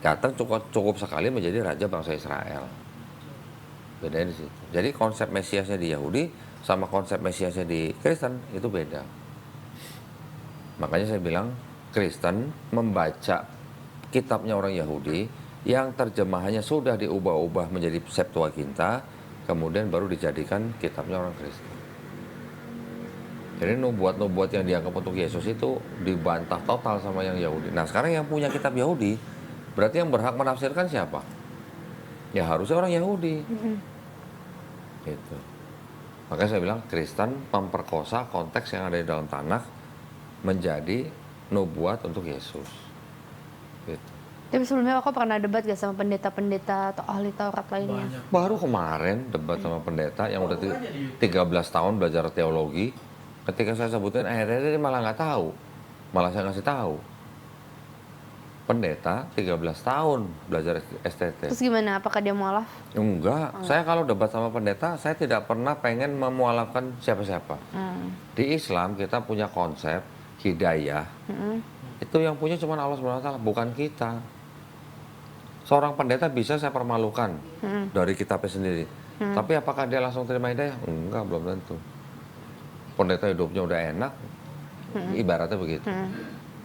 Datang cukup sekali menjadi raja bangsa Israel. Bedanya di situ. Jadi konsep Mesiasnya di Yahudi sama konsep Mesiasnya di Kristen itu beda. Makanya saya bilang Kristen membaca kitabnya orang Yahudi yang terjemahannya sudah diubah-ubah menjadi Septuaginta, kemudian baru dijadikan kitabnya orang Kristen. Jadi nubuat-nubuat yang dianggap untuk Yesus itu dibantah total sama yang Yahudi. Nah sekarang yang punya kitab Yahudi, berarti yang berhak menafsirkan siapa? Ya harusnya orang Yahudi. Gitu. Makanya saya bilang Kristen memperkosa konteks yang ada di dalam Tanakh menjadi nubuat untuk Yesus. Gitu. Tapi sebelumnya aku pernah debat gak sama pendeta-pendeta atau ahli Taurat lainnya? Banyak. Baru kemarin debat sama pendeta yang udah 13 tahun belajar teologi. Ketika saya sebutin akhirnya dia malah nggak tahu. Malah saya ngasih tahu. Pendeta 13 tahun belajar STT. Terus gimana? Apakah dia mualaf? Enggak, saya kalau debat sama pendeta, saya tidak pernah pengen memualafkan siapa-siapa. Di Islam kita punya konsep hidayah. Itu yang punya cuma Allah SWT, bukan kita. Seorang pendeta bisa saya permalukan dari kitabnya sendiri. Tapi apakah dia langsung terima hidayah? Enggak, belum tentu. Pendeta hidupnya udah enak, ibaratnya begitu.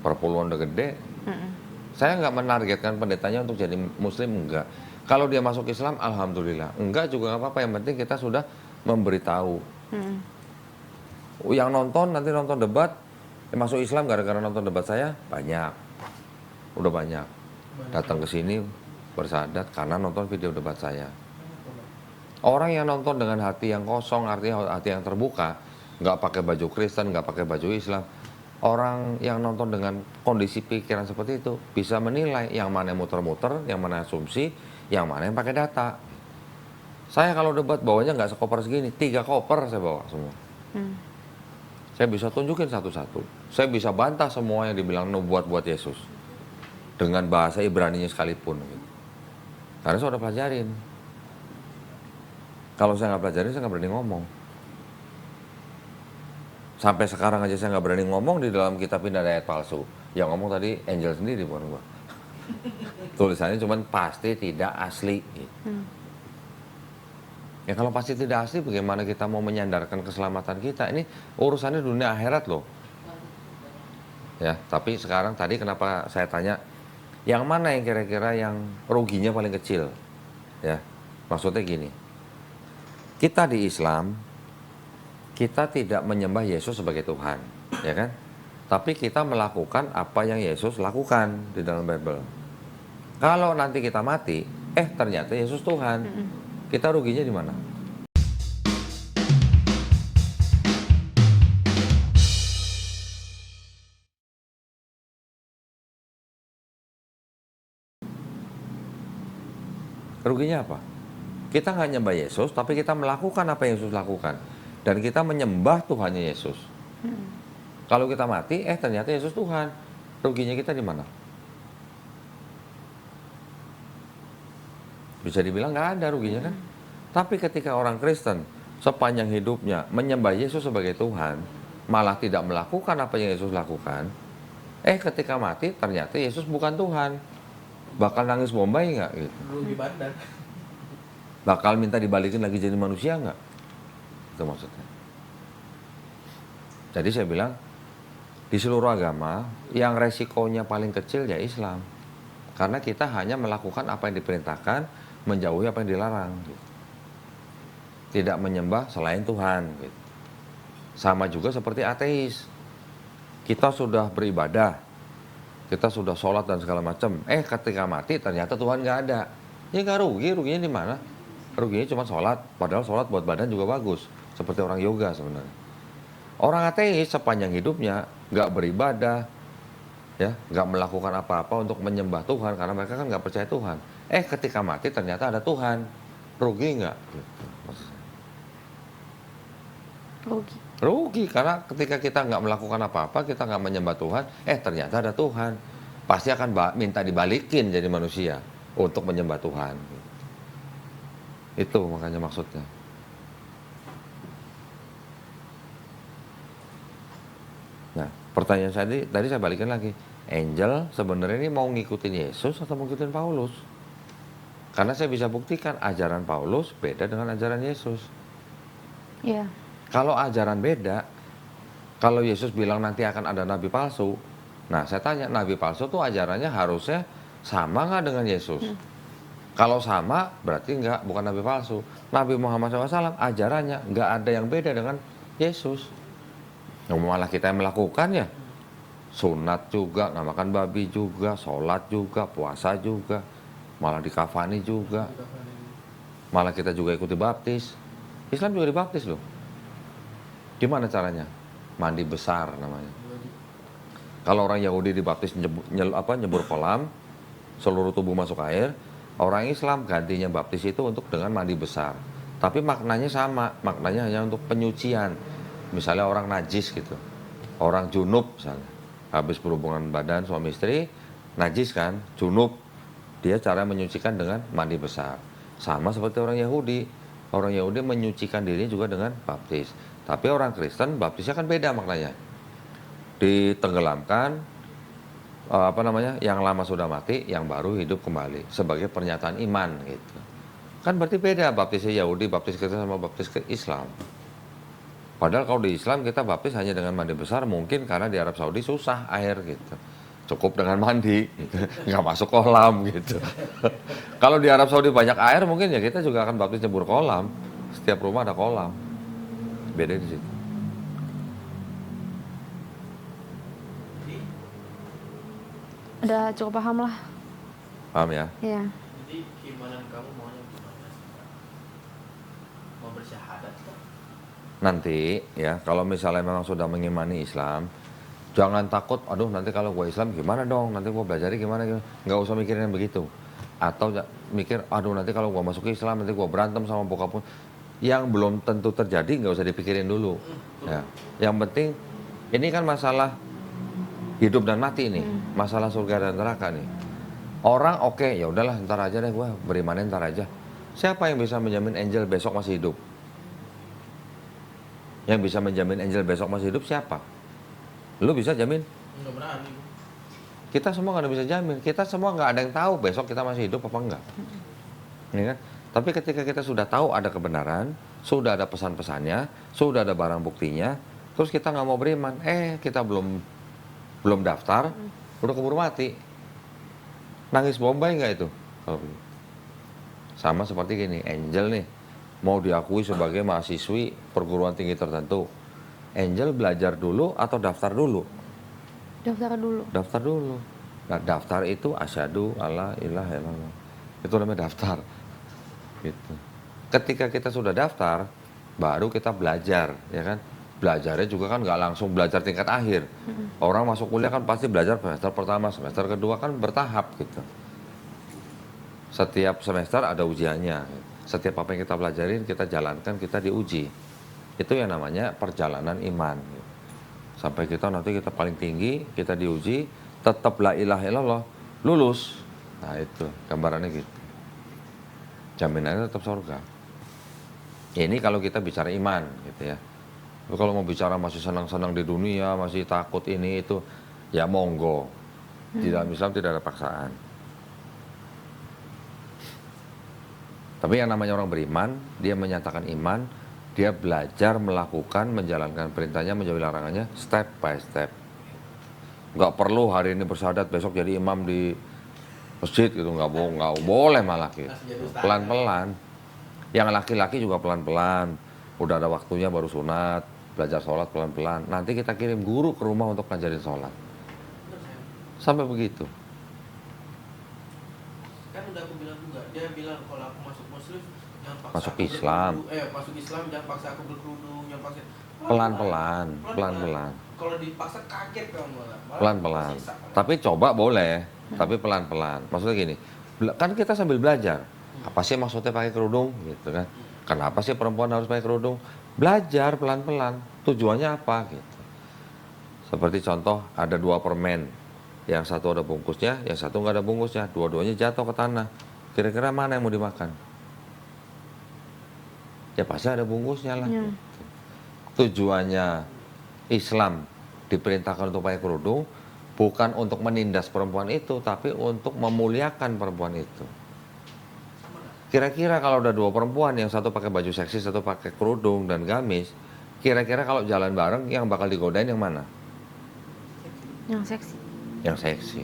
Perpuluhan udah gede. Saya nggak menargetkan pendetanya untuk jadi muslim, enggak. Kalau dia masuk Islam, alhamdulillah. Enggak juga nggak apa-apa, yang penting kita sudah memberitahu. Yang nanti nonton debat, yang masuk Islam gara-gara nonton debat saya, banyak. Udah banyak. Datang ke sini bersahadat karena nonton video debat saya. Orang yang nonton dengan hati yang kosong, artinya hati yang terbuka, nggak pakai baju Kristen, nggak pakai baju Islam. Orang yang nonton dengan kondisi pikiran seperti itu bisa menilai yang mana yang muter-muter, yang mana asumsi, yang mana yang pakai data. Saya kalau debat bawanya nggak sekoper segini, 3 koper saya bawa semua. Saya bisa tunjukin satu-satu. Saya bisa bantah semua yang dibilang nubuat buat Yesus dengan bahasa Ibraninya sekalipun. Gitu. Karena saya udah pelajarin. Kalau saya nggak pelajari, saya nggak berani ngomong. Sampai sekarang aja saya nggak berani ngomong di dalam kitab ini ada ayat palsu. Yang ngomong tadi Angel sendiri bukan gua. Tulisannya cuman pasti tidak asli. Gitu. Ya kalau pasti tidak asli, bagaimana kita mau menyandarkan keselamatan kita? Ini urusannya dunia akhirat loh. Ya, tapi sekarang tadi kenapa saya tanya, yang mana yang kira-kira yang ruginya paling kecil? Ya, maksudnya gini, kita di Islam, kita tidak menyembah Yesus sebagai Tuhan, ya kan? Tapi kita melakukan apa yang Yesus lakukan di dalam Bible. Kalau nanti kita mati, ternyata Yesus Tuhan, kita ruginya di mana? Ruginya apa? Kita nggak nyembah Yesus, tapi kita melakukan apa yang Yesus lakukan. Dan kita menyembah Tuhannya Yesus. Kalau kita mati, ternyata Yesus Tuhan. Ruginya kita di mana? Bisa dibilang nggak ada ruginya kan? Tapi ketika orang Kristen sepanjang hidupnya menyembah Yesus sebagai Tuhan, malah tidak melakukan apa yang Yesus lakukan, ketika mati ternyata Yesus bukan Tuhan. Bakal nangis bombay nggak gitu? Rugi badan. Bakal minta dibalikin lagi jadi manusia nggak? Itu maksudnya. Jadi saya bilang, di seluruh agama, yang resikonya paling kecil ya Islam. Karena kita hanya melakukan apa yang diperintahkan, menjauhi apa yang dilarang. Gitu. Tidak menyembah selain Tuhan. Gitu. Sama juga seperti ateis. Kita sudah beribadah, kita sudah sholat dan segala macam. Ketika mati ternyata Tuhan nggak ada. Ya nggak rugi, ruginya di mana? Ruginya cuma sholat, padahal sholat buat badan juga bagus. Seperti orang yoga sebenarnya. Orang ateis sepanjang hidupnya nggak beribadah, ya nggak melakukan apa-apa untuk menyembah Tuhan karena mereka kan nggak percaya Tuhan. Ketika mati ternyata ada Tuhan, rugi nggak? Gitu. Rugi. Rugi karena ketika kita nggak melakukan apa-apa, kita nggak menyembah Tuhan, ternyata ada Tuhan, pasti akan minta dibalikin jadi manusia untuk menyembah Tuhan. Itu makanya maksudnya. Nah, pertanyaan saya tadi saya balikin lagi. Angel sebenarnya ini mau ngikutin Yesus atau mau ngikutin Paulus? Karena saya bisa buktikan ajaran Paulus beda dengan ajaran Yesus. Iya. Kalau ajaran beda, kalau Yesus bilang nanti akan ada nabi palsu, nah saya tanya, nabi palsu tuh ajarannya harusnya sama nggak dengan Yesus? Kalau sama, berarti bukan nabi palsu. Nabi Muhammad SAW ajarannya nggak ada yang beda dengan Yesus. Malah kita yang melakukannya. Sunat juga, nggak makan babi juga, sholat juga, puasa juga, malah dikafani juga. Malah kita juga ikuti baptis. Islam juga dibaptis loh. Gimana caranya? Mandi besar namanya. Kalau orang Yahudi dibaptis nyebur kolam, seluruh tubuh masuk air. Orang Islam gantinya baptis itu untuk dengan mandi besar. Tapi maknanya sama, maknanya hanya untuk penyucian. Misalnya orang najis gitu, orang junub misalnya, habis berhubungan badan suami istri, najis kan, junub, dia cara menyucikan dengan mandi besar. Sama seperti orang Yahudi menyucikan dirinya juga dengan baptis. Tapi orang Kristen baptisnya kan beda maknanya. Ditenggelamkan, yang lama sudah mati, yang baru hidup kembali sebagai pernyataan iman gitu. Kan berarti beda baptisnya Yahudi, baptis Kristen sama baptis ke Islam. Padahal kalau di Islam kita baptis hanya dengan mandi besar, mungkin karena di Arab Saudi susah air gitu. Cukup dengan mandi, gitu. Nggak masuk kolam gitu. Kalau di Arab Saudi banyak air, mungkin ya kita juga akan baptis nyebur kolam. Setiap rumah ada kolam. Beda di situ. Udah cukup paham lah. Paham ya? Iya. Jadi keimanan kamu maunya gimana? Mau bersyahadat kah? Nanti ya, kalau misalnya memang sudah mengimani Islam, jangan takut, aduh nanti kalau gue Islam gimana dong, nanti gue belajarnya gimana, nggak usah mikirin begitu. Atau mikir, aduh nanti kalau gue masuk Islam, nanti gue berantem sama bokap pun. Yang belum tentu terjadi, nggak usah dipikirin dulu. Ya. Yang penting, ini kan masalah hidup dan mati nih, masalah surga dan neraka nih. Orang oke, ya udahlah ntar aja deh gue berimannya ntar aja. Siapa yang bisa menjamin Angel besok masih hidup? Yang bisa menjamin Angel besok masih hidup siapa? Lu bisa jamin? Nggak berani. Kita semua nggak ada bisa jamin. Kita semua nggak ada yang tahu besok kita masih hidup apa enggak. Ya kan? Tapi ketika kita sudah tahu ada kebenaran, sudah ada pesan-pesannya, sudah ada barang buktinya, terus kita nggak mau beriman, kita belum daftar, udah keburu mati. Nangis bombay nggak itu? Kalau begitu. Sama seperti gini, Angel nih mau diakui sebagai mahasiswi perguruan tinggi tertentu. Angel belajar dulu atau daftar dulu? Daftar dulu. Daftar dulu. Nah, daftar itu asyhadu alla ilaha illallah. Itu namanya daftar. Gitu. Ketika kita sudah daftar, baru kita belajar, ya kan? Belajarnya juga kan nggak langsung belajar tingkat akhir. Orang masuk kuliah kan pasti belajar semester pertama, semester kedua kan bertahap gitu. Setiap semester ada ujiannya. Setiap apa yang kita pelajarin, kita jalankan, kita diuji. Itu yang namanya perjalanan iman. Sampai nanti kita paling tinggi, kita diuji, tetap la ilaha illallah, lulus. Nah itu gambarannya gitu. Jaminannya tetap surga. Ini kalau kita bicara iman gitu ya. Tapi kalau mau bicara masih senang-senang di dunia, masih takut ini itu, ya monggo. Di dalam Islam tidak ada paksaan. Tapi yang namanya orang beriman, dia menyatakan iman, dia belajar melakukan, menjalankan perintahnya, menjauhi larangannya, step by step. Nggak perlu hari ini bersyahadat, besok jadi imam di masjid gitu, nggak boleh malah gitu. Pelan-pelan. Yang laki-laki juga pelan-pelan. Udah ada waktunya baru sunat, belajar sholat pelan-pelan. Nanti kita kirim guru ke rumah untuk ngajarin sholat. Sampai begitu. Kan udah aku bilang juga, dia bilang kalau aku masuk muslim jangan paksa Masuk aku Islam. masuk Islam jangan paksa aku berkerudung, jangan paksa Pelan-pelan. Kalau dipaksa kaget kamu malah. Pelan-pelan. Tapi coba boleh, tapi pelan-pelan. Maksudnya gini, kan kita sambil belajar. Apa sih maksudnya pakai kerudung gitu kan? Kenapa sih perempuan harus pakai kerudung? Belajar pelan-pelan. Tujuannya apa gitu. Seperti contoh ada 2 permen. Yang satu ada bungkusnya, yang satu nggak ada bungkusnya. Dua-duanya jatuh ke tanah. Kira-kira mana yang mau dimakan? Ya pasti ada bungkusnya lah. Ya. Tujuannya Islam diperintahkan untuk pakai kerudung bukan untuk menindas perempuan itu, tapi untuk memuliakan perempuan itu. Kira-kira kalau ada 2 perempuan, yang satu pakai baju seksi, satu pakai kerudung dan gamis, kira-kira kalau jalan bareng yang bakal digodain yang mana? Yang seksi. Yang seksi.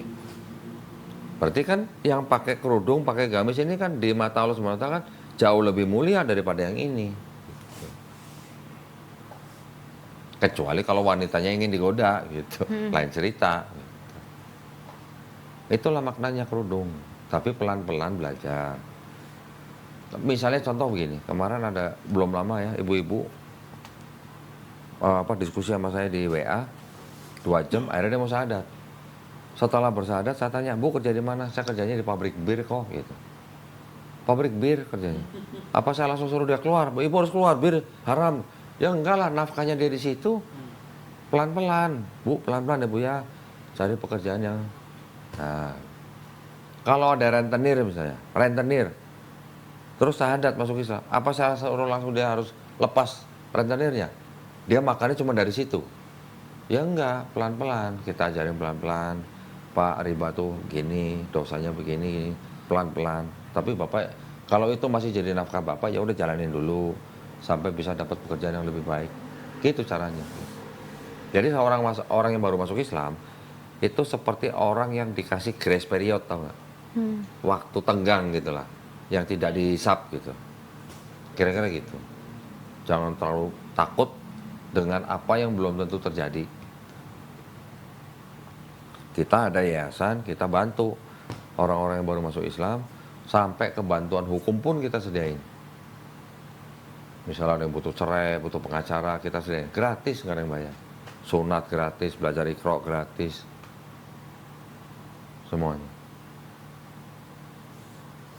Berarti kan yang pakai kerudung, pakai gamis ini kan di mata Allah SWT kan jauh lebih mulia daripada yang ini. Kecuali kalau wanitanya ingin digoda gitu, lain cerita. Itulah maknanya kerudung. Tapi pelan-pelan belajar. Misalnya contoh begini, kemarin ada belum lama ya ibu-ibu diskusi sama saya di WA 2 jam, akhirnya dia mau syahadat. Setelah bersyahadat saya tanya, Bu kerja di mana? Saya kerjanya di pabrik bir kok gitu. Pabrik bir kerjanya. Apa saya langsung suruh dia keluar? Ibu harus keluar, bir haram. Ya enggak lah, nafkahnya dia di situ. Pelan-pelan, Bu, pelan-pelan ya Bu ya. Cari pekerjaan yang. Nah, kalau ada rentenir misalnya, rentenir. Terus syahadat masuk Islam. Apa saya suruh langsung dia harus lepas rentenirnya? Dia makannya cuma dari situ. Ya enggak, pelan-pelan. Kita ajarin pelan-pelan. Pak, riba tuh gini, dosanya begini, pelan-pelan. Tapi Bapak, kalau itu masih jadi nafkah Bapak, ya udah jalanin dulu sampai bisa dapat pekerjaan yang lebih baik. Gitu caranya. Jadi orang yang baru masuk Islam itu seperti orang yang dikasih grace period, tau nggak? Waktu tenggang gitulah, yang tidak dihisap gitu. Kira-kira gitu. Jangan terlalu takut dengan apa yang belum tentu terjadi. Kita ada yayasan, kita bantu orang-orang yang baru masuk Islam, sampai ke bantuan hukum pun kita sediain. Misalnya ada yang butuh cerai, butuh pengacara, kita sediain. Gratis, nggak ada yang bayar. Sunat gratis, belajar Iqra gratis. Semuanya.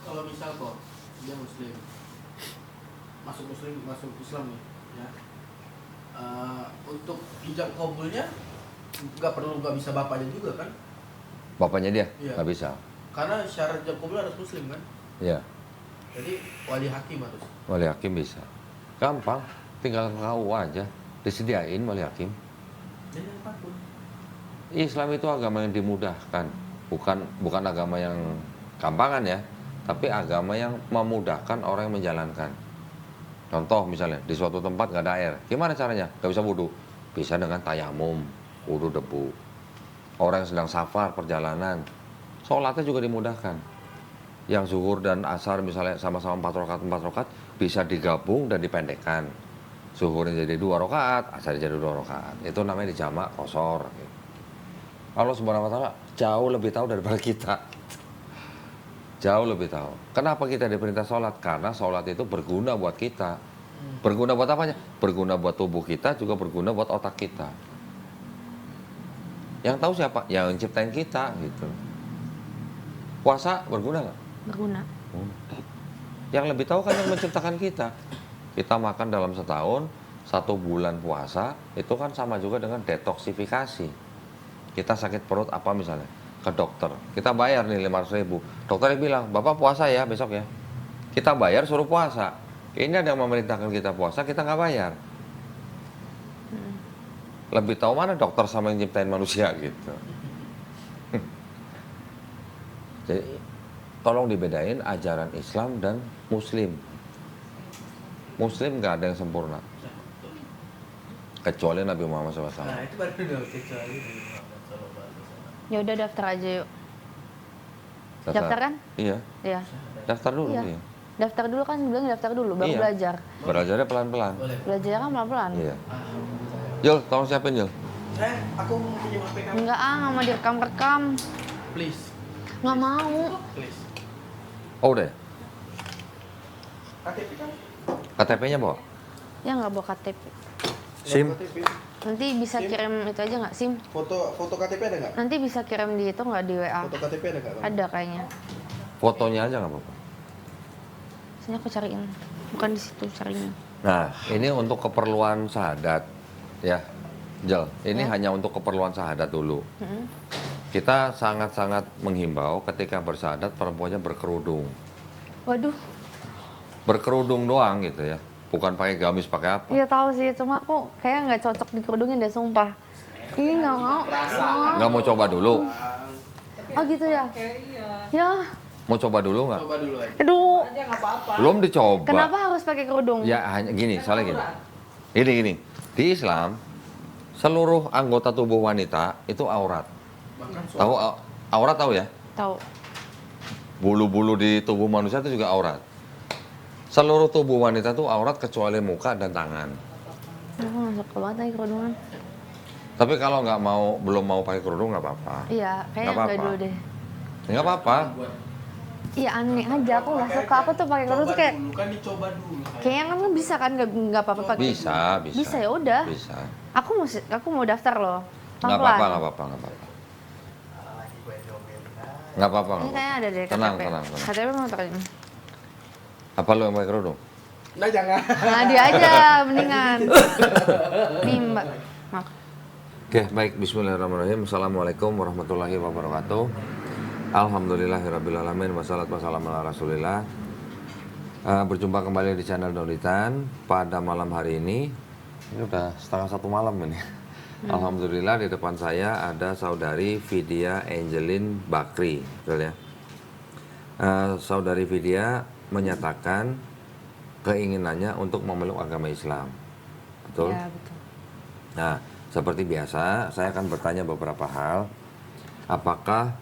Kalau misal kok dia muslim, masuk Islam nih, ya. Untuk ijab kabulnya nggak bisa bapaknya juga kan? Bapaknya dia? Iya. Nggak bisa. Karena syarat ijab kabul harus muslim kan? Iya. Jadi wali hakim harus. Wali hakim bisa. Gampang, tinggal kau aja. Disediain wali hakim. Dan apapun. Islam itu agama yang dimudahkan. Bukan agama yang gampangan ya. Tapi agama yang memudahkan orang yang menjalankan. Contoh misalnya, di suatu tempat nggak ada air. Gimana caranya? Nggak bisa wudhu. Bisa dengan tayamum, wudhu debu. Orang yang sedang safar, perjalanan. Sholatnya juga dimudahkan. Yang zuhur dan asar misalnya sama-sama 4 rakaat bisa digabung dan dipendekkan. Zuhurnya jadi 2 rakaat, asar jadi 2 rakaat. Itu namanya dijamak qashar. Allah Subhanahu wa taala jauh lebih tahu daripada kita. Jauh lebih tahu. Kenapa kita diperintah sholat? Karena sholat itu berguna buat kita. Berguna buat apanya? Berguna buat tubuh kita, juga berguna buat otak kita. Yang tahu siapa? Yang menciptain kita gitu. Puasa berguna nggak? Berguna. Yang lebih tahu kan yang menciptakan kita. Kita makan dalam setahun, 1 bulan puasa, itu kan sama juga dengan detoksifikasi. Kita sakit perut apa misalnya, ke dokter. Kita bayar nih 500.000. Dokternya bilang, Bapak puasa ya besok ya. Kita bayar suruh puasa. Ini ada yang memerintahkan kita puasa, kita nggak bayar. Lebih tahu mana dokter sama yang nyiptain manusia gitu. Jadi tolong dibedain ajaran Islam dan Muslim. Muslim nggak ada yang sempurna, kecuali Nabi Muhammad SAW. Nah itu baru dong kecuali di Muhammad SAW. Ya udah daftar aja yuk. Daftar kan? Iya, Iya. daftar dulu. Iya. Iya. Daftar dulu kan, bilang daftar dulu baru Iya. belajar. Belajarnya pelan-pelan. Boleh. Belajarnya kan pelan-pelan. Iya. Alhamdulillah. Jul, tolong siapin Jul. Aku mau pinjam HP kamu. Enggak nggak mau direkam-rekam. Please. Nggak mau. Please. Oh udah ya? KTP kan? KTP-nya bawa? Ya nggak bawa KTP. SIM? KTP. Nanti bisa SIM? kirim itu aja nggak SIM? Foto KTP ada nggak? Nanti bisa kirim di itu nggak di WA? Foto KTP ada nggak? Ada kayaknya. Fotonya aja nggak apa-apa. Sini aku cariin. Bukan di situ carinya. Nah, ini untuk keperluan syahadat. Ya, Jel, ini Ya. hanya untuk keperluan syahadat dulu. Mm-mm. Kita sangat-sangat menghimbau ketika bersyahadat perempuannya berkerudung. Waduh, Berkerudung doang gitu ya. Bukan pakai gamis, pakai apa. iya tahu sih. Cuma aku kayak nggak cocok dikerudungin deh, sumpah. Ih nggak mau. Nggak mau coba dulu? Oh gitu ya? Ya, Mau coba dulu nggak? Coba dulu aja. aduh. Belum dicoba. Kenapa harus pakai kerudung? Ya hanya gini, soalnya gini. Gini. Di Islam, seluruh anggota tubuh wanita itu aurat. Bahkan Tahu aurat tahu ya? Tahu. Bulu-bulu di tubuh manusia itu juga aurat. Seluruh tubuh wanita itu aurat kecuali muka dan tangan. Aku nggak suka banget lagi kerudungan. Tapi kalau belum mau pakai kerudung nggak apa-apa. Iya, kayaknya Nggak nggak apa-apa. dulu deh. Nggak apa-apa. Iya aneh aja, aku nggak suka. Aku tuh pakai kerudung tuh kayak dulu kan dicoba dulu. kayaknya kan bisa kan nggak apa-apa pakai. Bisa. Bisa ya udah. Bisa. Aku mau daftar loh. Nggak Pelan-pelan. apa-apa, nggak apa-apa. Nggak apa-apa, Ini nggak kayaknya apa-apa. ada deh KTP. Tenang. KTP mau taruhin. Apa lu yang pakai kerudung? Nah jangan. Nah dia aja mendingan. Nih mbak. Maaf. Oke, baik. Bismillahirrahmanirrahim. Assalamualaikum warahmatullahi wabarakatuh. Alhamdulillahirrabbilalamin. Wassalatu wassalamu ala rasulillah. Berjumpa kembali di channel Dolitan pada malam hari ini. Ini udah 1:30 malam ini. Alhamdulillah di depan saya ada saudari Vidya Angelin Bakri, betul ya? Saudari Vidya menyatakan keinginannya untuk memeluk agama Islam, betul? Ya betul. Nah, seperti biasa, saya akan bertanya beberapa hal. Apakah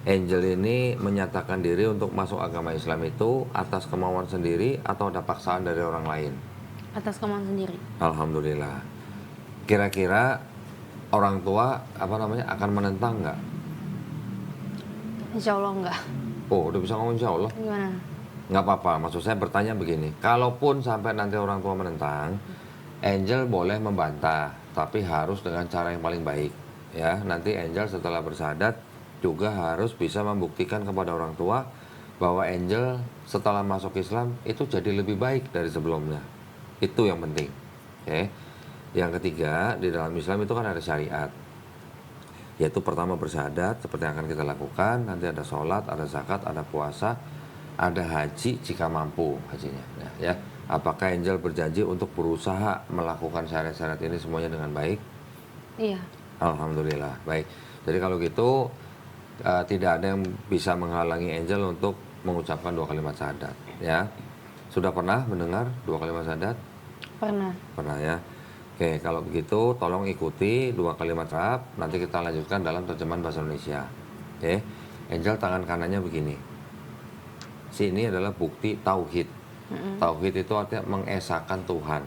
Angel ini menyatakan diri untuk masuk agama Islam itu atas kemauan sendiri atau ada paksaan dari orang lain? Atas kemauan sendiri. Alhamdulillah. Kira-kira orang tua akan menentang nggak? Insya Allah enggak. Oh, udah bisa ngomong insya Allah. Gimana? Nggak apa-apa, maksud saya bertanya begini. Kalaupun sampai nanti orang tua menentang, Angel boleh membantah, tapi harus dengan cara yang paling baik. Ya, nanti Angel setelah bersyahadat juga harus bisa membuktikan kepada orang tua bahwa Angel setelah masuk Islam itu jadi lebih baik dari sebelumnya. Itu yang penting. Oke. Yang ketiga, di dalam Islam itu kan ada syariat. Yaitu pertama bersyahadat seperti yang akan kita lakukan, nanti ada sholat, ada zakat, ada puasa. ada haji jika mampu hajinya. Ya, apakah Angel berjanji untuk berusaha melakukan syarat-syarat ini semuanya dengan baik? Iya. Alhamdulillah, baik. Jadi kalau gitu tidak ada yang bisa menghalangi Angel untuk mengucapkan 2 kalimat syahadat. Ya, sudah pernah mendengar 2 kalimat syahadat? Pernah. Pernah ya. Oke, kalau begitu tolong ikuti 2 kalimat Arab. Nanti kita lanjutkan dalam terjemahan bahasa Indonesia. Oke, Angel tangan kanannya begini. Sini adalah bukti tauhid. Tauhid itu artinya mengesahkan Tuhan,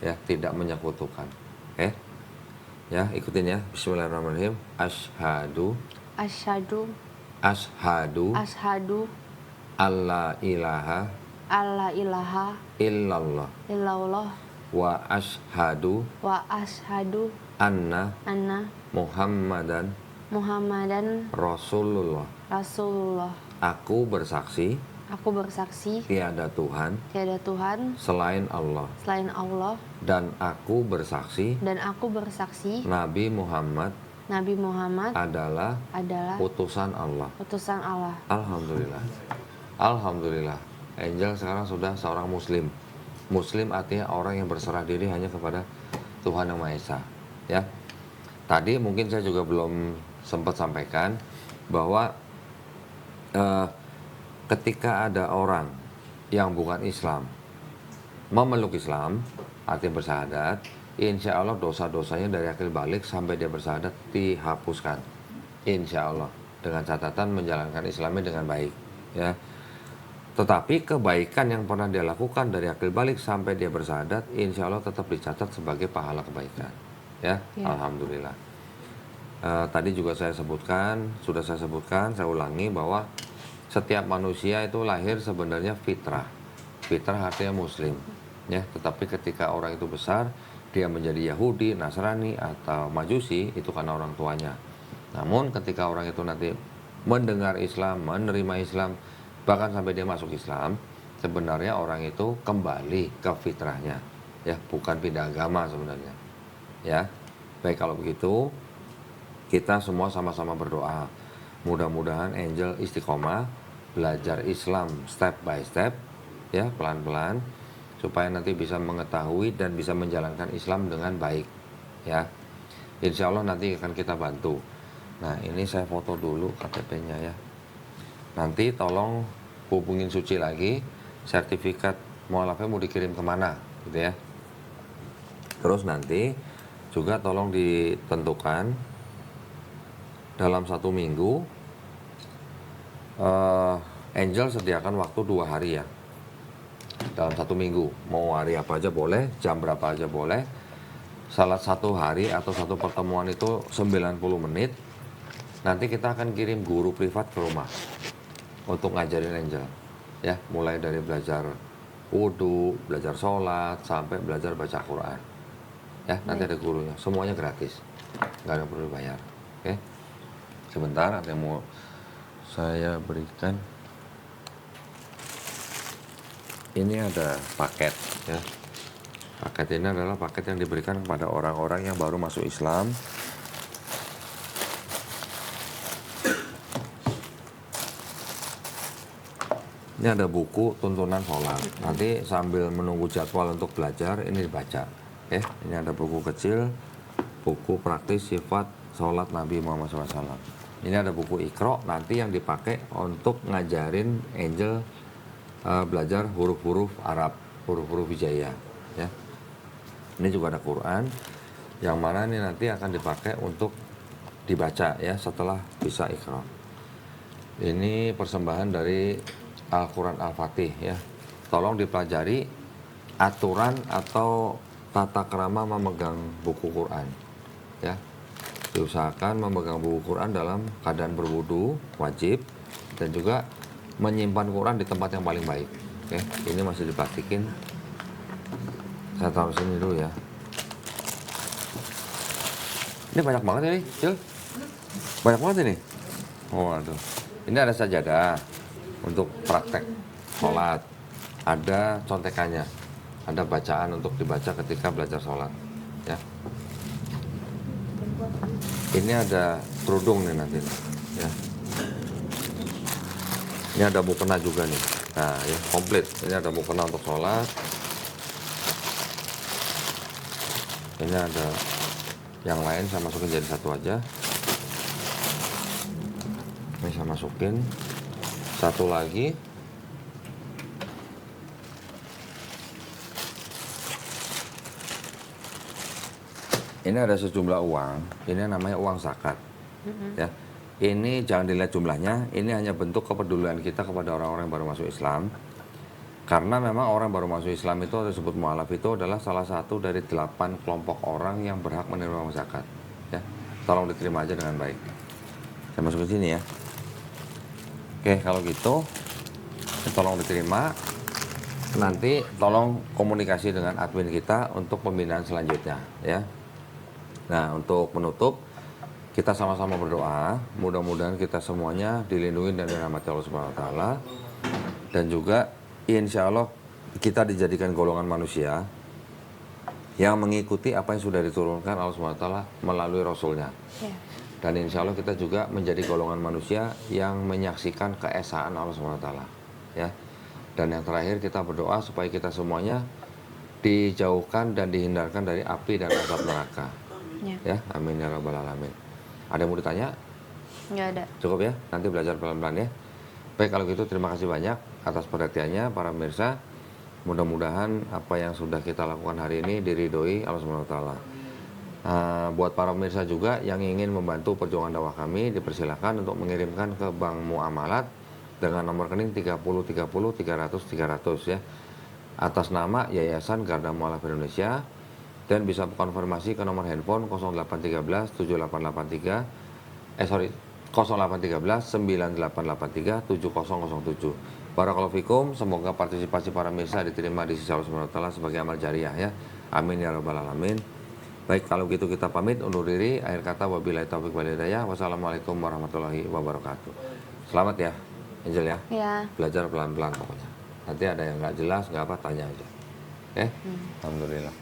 ya, tidak menyekutukan. Oke, ya, ikutin ya. Bismillahirrahmanirrahim. Asyhadu Asyhadu Ashadu alla ilaha alla ilaha illallah illallah wa ashadu wa asyhadu anna anna Muhammadan Muhammadan Rasulullah. Rasulullah. Aku bersaksi Aku bersaksi tiada Tuhan tiada Tuhan selain Allah, selain Allah, dan aku bersaksi dan aku bersaksi Nabi Muhammad Nabi Muhammad adalah adalah utusan Allah. utusan Allah. Alhamdulillah. Alhamdulillah. Angel sekarang sudah seorang muslim. Muslim artinya orang yang berserah diri hanya kepada Tuhan Yang Maha Esa. Ya. Tadi mungkin saya juga belum sempat sampaikan bahwa ketika ada orang yang bukan Islam memeluk Islam, artinya bersyahadat, insya Allah dosa-dosanya dari akil balik sampai dia bersyahadat dihapuskan. Insya Allah, dengan catatan menjalankan Islamnya dengan baik. Ya. Tetapi kebaikan yang pernah dia lakukan dari akil balik sampai dia bersyahadat, insya Allah tetap dicatat sebagai pahala kebaikan. Ya, Alhamdulillah. Tadi juga saya sebutkan, saya ulangi bahwa setiap manusia itu lahir sebenarnya fitrah. Fitrah artinya muslim. Ya, tetapi ketika orang itu besar, dia menjadi Yahudi, Nasrani, atau Majusi, itu karena orang tuanya. Namun ketika orang itu nanti mendengar Islam, menerima Islam, bahkan sampai dia masuk Islam, sebenarnya orang itu kembali ke fitrahnya, ya, bukan pindah agama sebenarnya. Ya, baik, kalau begitu kita semua sama-sama berdoa. Mudah-mudahan Angel istiqomah belajar Islam step by step, ya, pelan-pelan, supaya nanti bisa mengetahui dan bisa menjalankan Islam dengan baik. Ya, insya Allah nanti akan kita bantu. Nah, ini saya foto dulu KTP-nya ya. Nanti tolong hubungin Suci lagi, sertifikat mualafnya mau dikirim kemana, gitu ya. Terus nanti juga tolong ditentukan dalam 1 minggu, Angel sediakan waktu 2 hari ya. Dalam 1 minggu, mau hari apa aja boleh, jam berapa aja boleh. Salah satu hari atau satu pertemuan itu 90 menit. Nanti kita akan kirim guru privat ke rumah untuk ngajarin Angel, ya, mulai dari belajar wudhu, belajar sholat, sampai belajar baca Quran. Ya, nanti ada gurunya, semuanya gratis, nggak ada perlu bayar. Oke, sebentar, ada yang mau saya berikan. Ini ada paket, ya. Paket ini adalah paket yang diberikan kepada orang-orang yang baru masuk Islam. Ini ada buku tuntunan sholat. Nanti sambil menunggu jadwal untuk belajar, ini dibaca. Ini ada buku kecil, buku praktis sifat sholat Nabi Muhammad SAW. Ini ada buku Iqra, nanti yang dipakai untuk ngajarin Angel belajar huruf-huruf Arab, huruf-huruf hijaiyah. Ya. Ini juga ada Quran, yang mana ini nanti akan dipakai untuk dibaca ya setelah bisa Iqra. Ini persembahan dari Al-Quran Al-Fatih ya. Tolong dipelajari aturan atau tata krama memegang buku Quran ya. Diusahakan memegang buku Quran dalam keadaan berwudu wajib, dan juga menyimpan Quran di tempat yang paling baik. Oke, ini masih diplastikin. Saya taruh sini dulu ya. Ini banyak banget ini, Cil. Banyak banget ini. Oh, aduh. Ini ada sajadah untuk praktek sholat, ada contekannya, ada bacaan untuk dibaca ketika belajar sholat ya. Ini ada kerudung nih nanti ya. Ini ada mukena juga nih. Nah, ya komplit. Ini ada mukena untuk sholat. Ini ada yang lain, saya masukin jadi satu aja. Ini saya masukin. Satu lagi. Ini ada sejumlah uang. Ini namanya uang zakat. Ya. Ini jangan dilihat jumlahnya. Ini hanya bentuk kepedulian kita kepada orang-orang yang baru masuk Islam. Karena memang orang baru masuk Islam itu disebut mu'alaf itu adalah salah satu dari 8 kelompok orang yang berhak menerima uang zakat. Ya. Tolong diterima aja dengan baik. Saya masuk ke sini ya. Oke, kalau gitu tolong diterima. Nanti tolong komunikasi dengan admin kita untuk pembinaan selanjutnya ya. Nah, untuk menutup, kita sama-sama berdoa, mudah-mudahan kita semuanya dilindungi dan dirahmati Allah Subhanahu wa taala. Dan juga insya Allah kita dijadikan golongan manusia yang mengikuti apa yang sudah diturunkan Allah Subhanahu wa taala melalui Rasulnya. Ya. Dan insya Allah kita juga menjadi golongan manusia yang menyaksikan keesaan Allah Subhanahu wa taala. Ya. Dan yang terakhir kita berdoa supaya kita semuanya dijauhkan dan dihindarkan dari api dan azab neraka. Ya. Ya, amin ya rabbal alamin. Ada yang mau ditanya? Nggak ada. Cukup ya, nanti belajar pelan-pelan ya. Baik, kalau gitu terima kasih banyak atas perhatiannya para pemirsa. Mudah-mudahan apa yang sudah kita lakukan hari ini diridhoi Allah Subhanahu wa taala. Buat para pemirsa juga yang ingin membantu perjuangan dakwah kami, dipersilakan untuk mengirimkan ke Bank Muamalat dengan nomor rekening 30 30 300 300 ya. Atas nama Yayasan Garda Mualaf Indonesia. Dan bisa konfirmasi ke nomor handphone 0813 7883 0813 9883 7007. Barakallahu fikum, semoga partisipasi para pemirsa diterima di sisi Allah Subhanahu wa taala sebagai amal jariah ya. Amin ya rabbal alamin. Baik, kalau gitu kita pamit undur diri. Akhir kata wabillahi taufiq wal hidayah. Wassalamualaikum warahmatullahi wabarakatuh. Selamat ya, Angel ya. Ya. Belajar pelan-pelan pokoknya. Nanti ada yang nggak jelas, nggak apa, tanya aja. Oke? Alhamdulillah.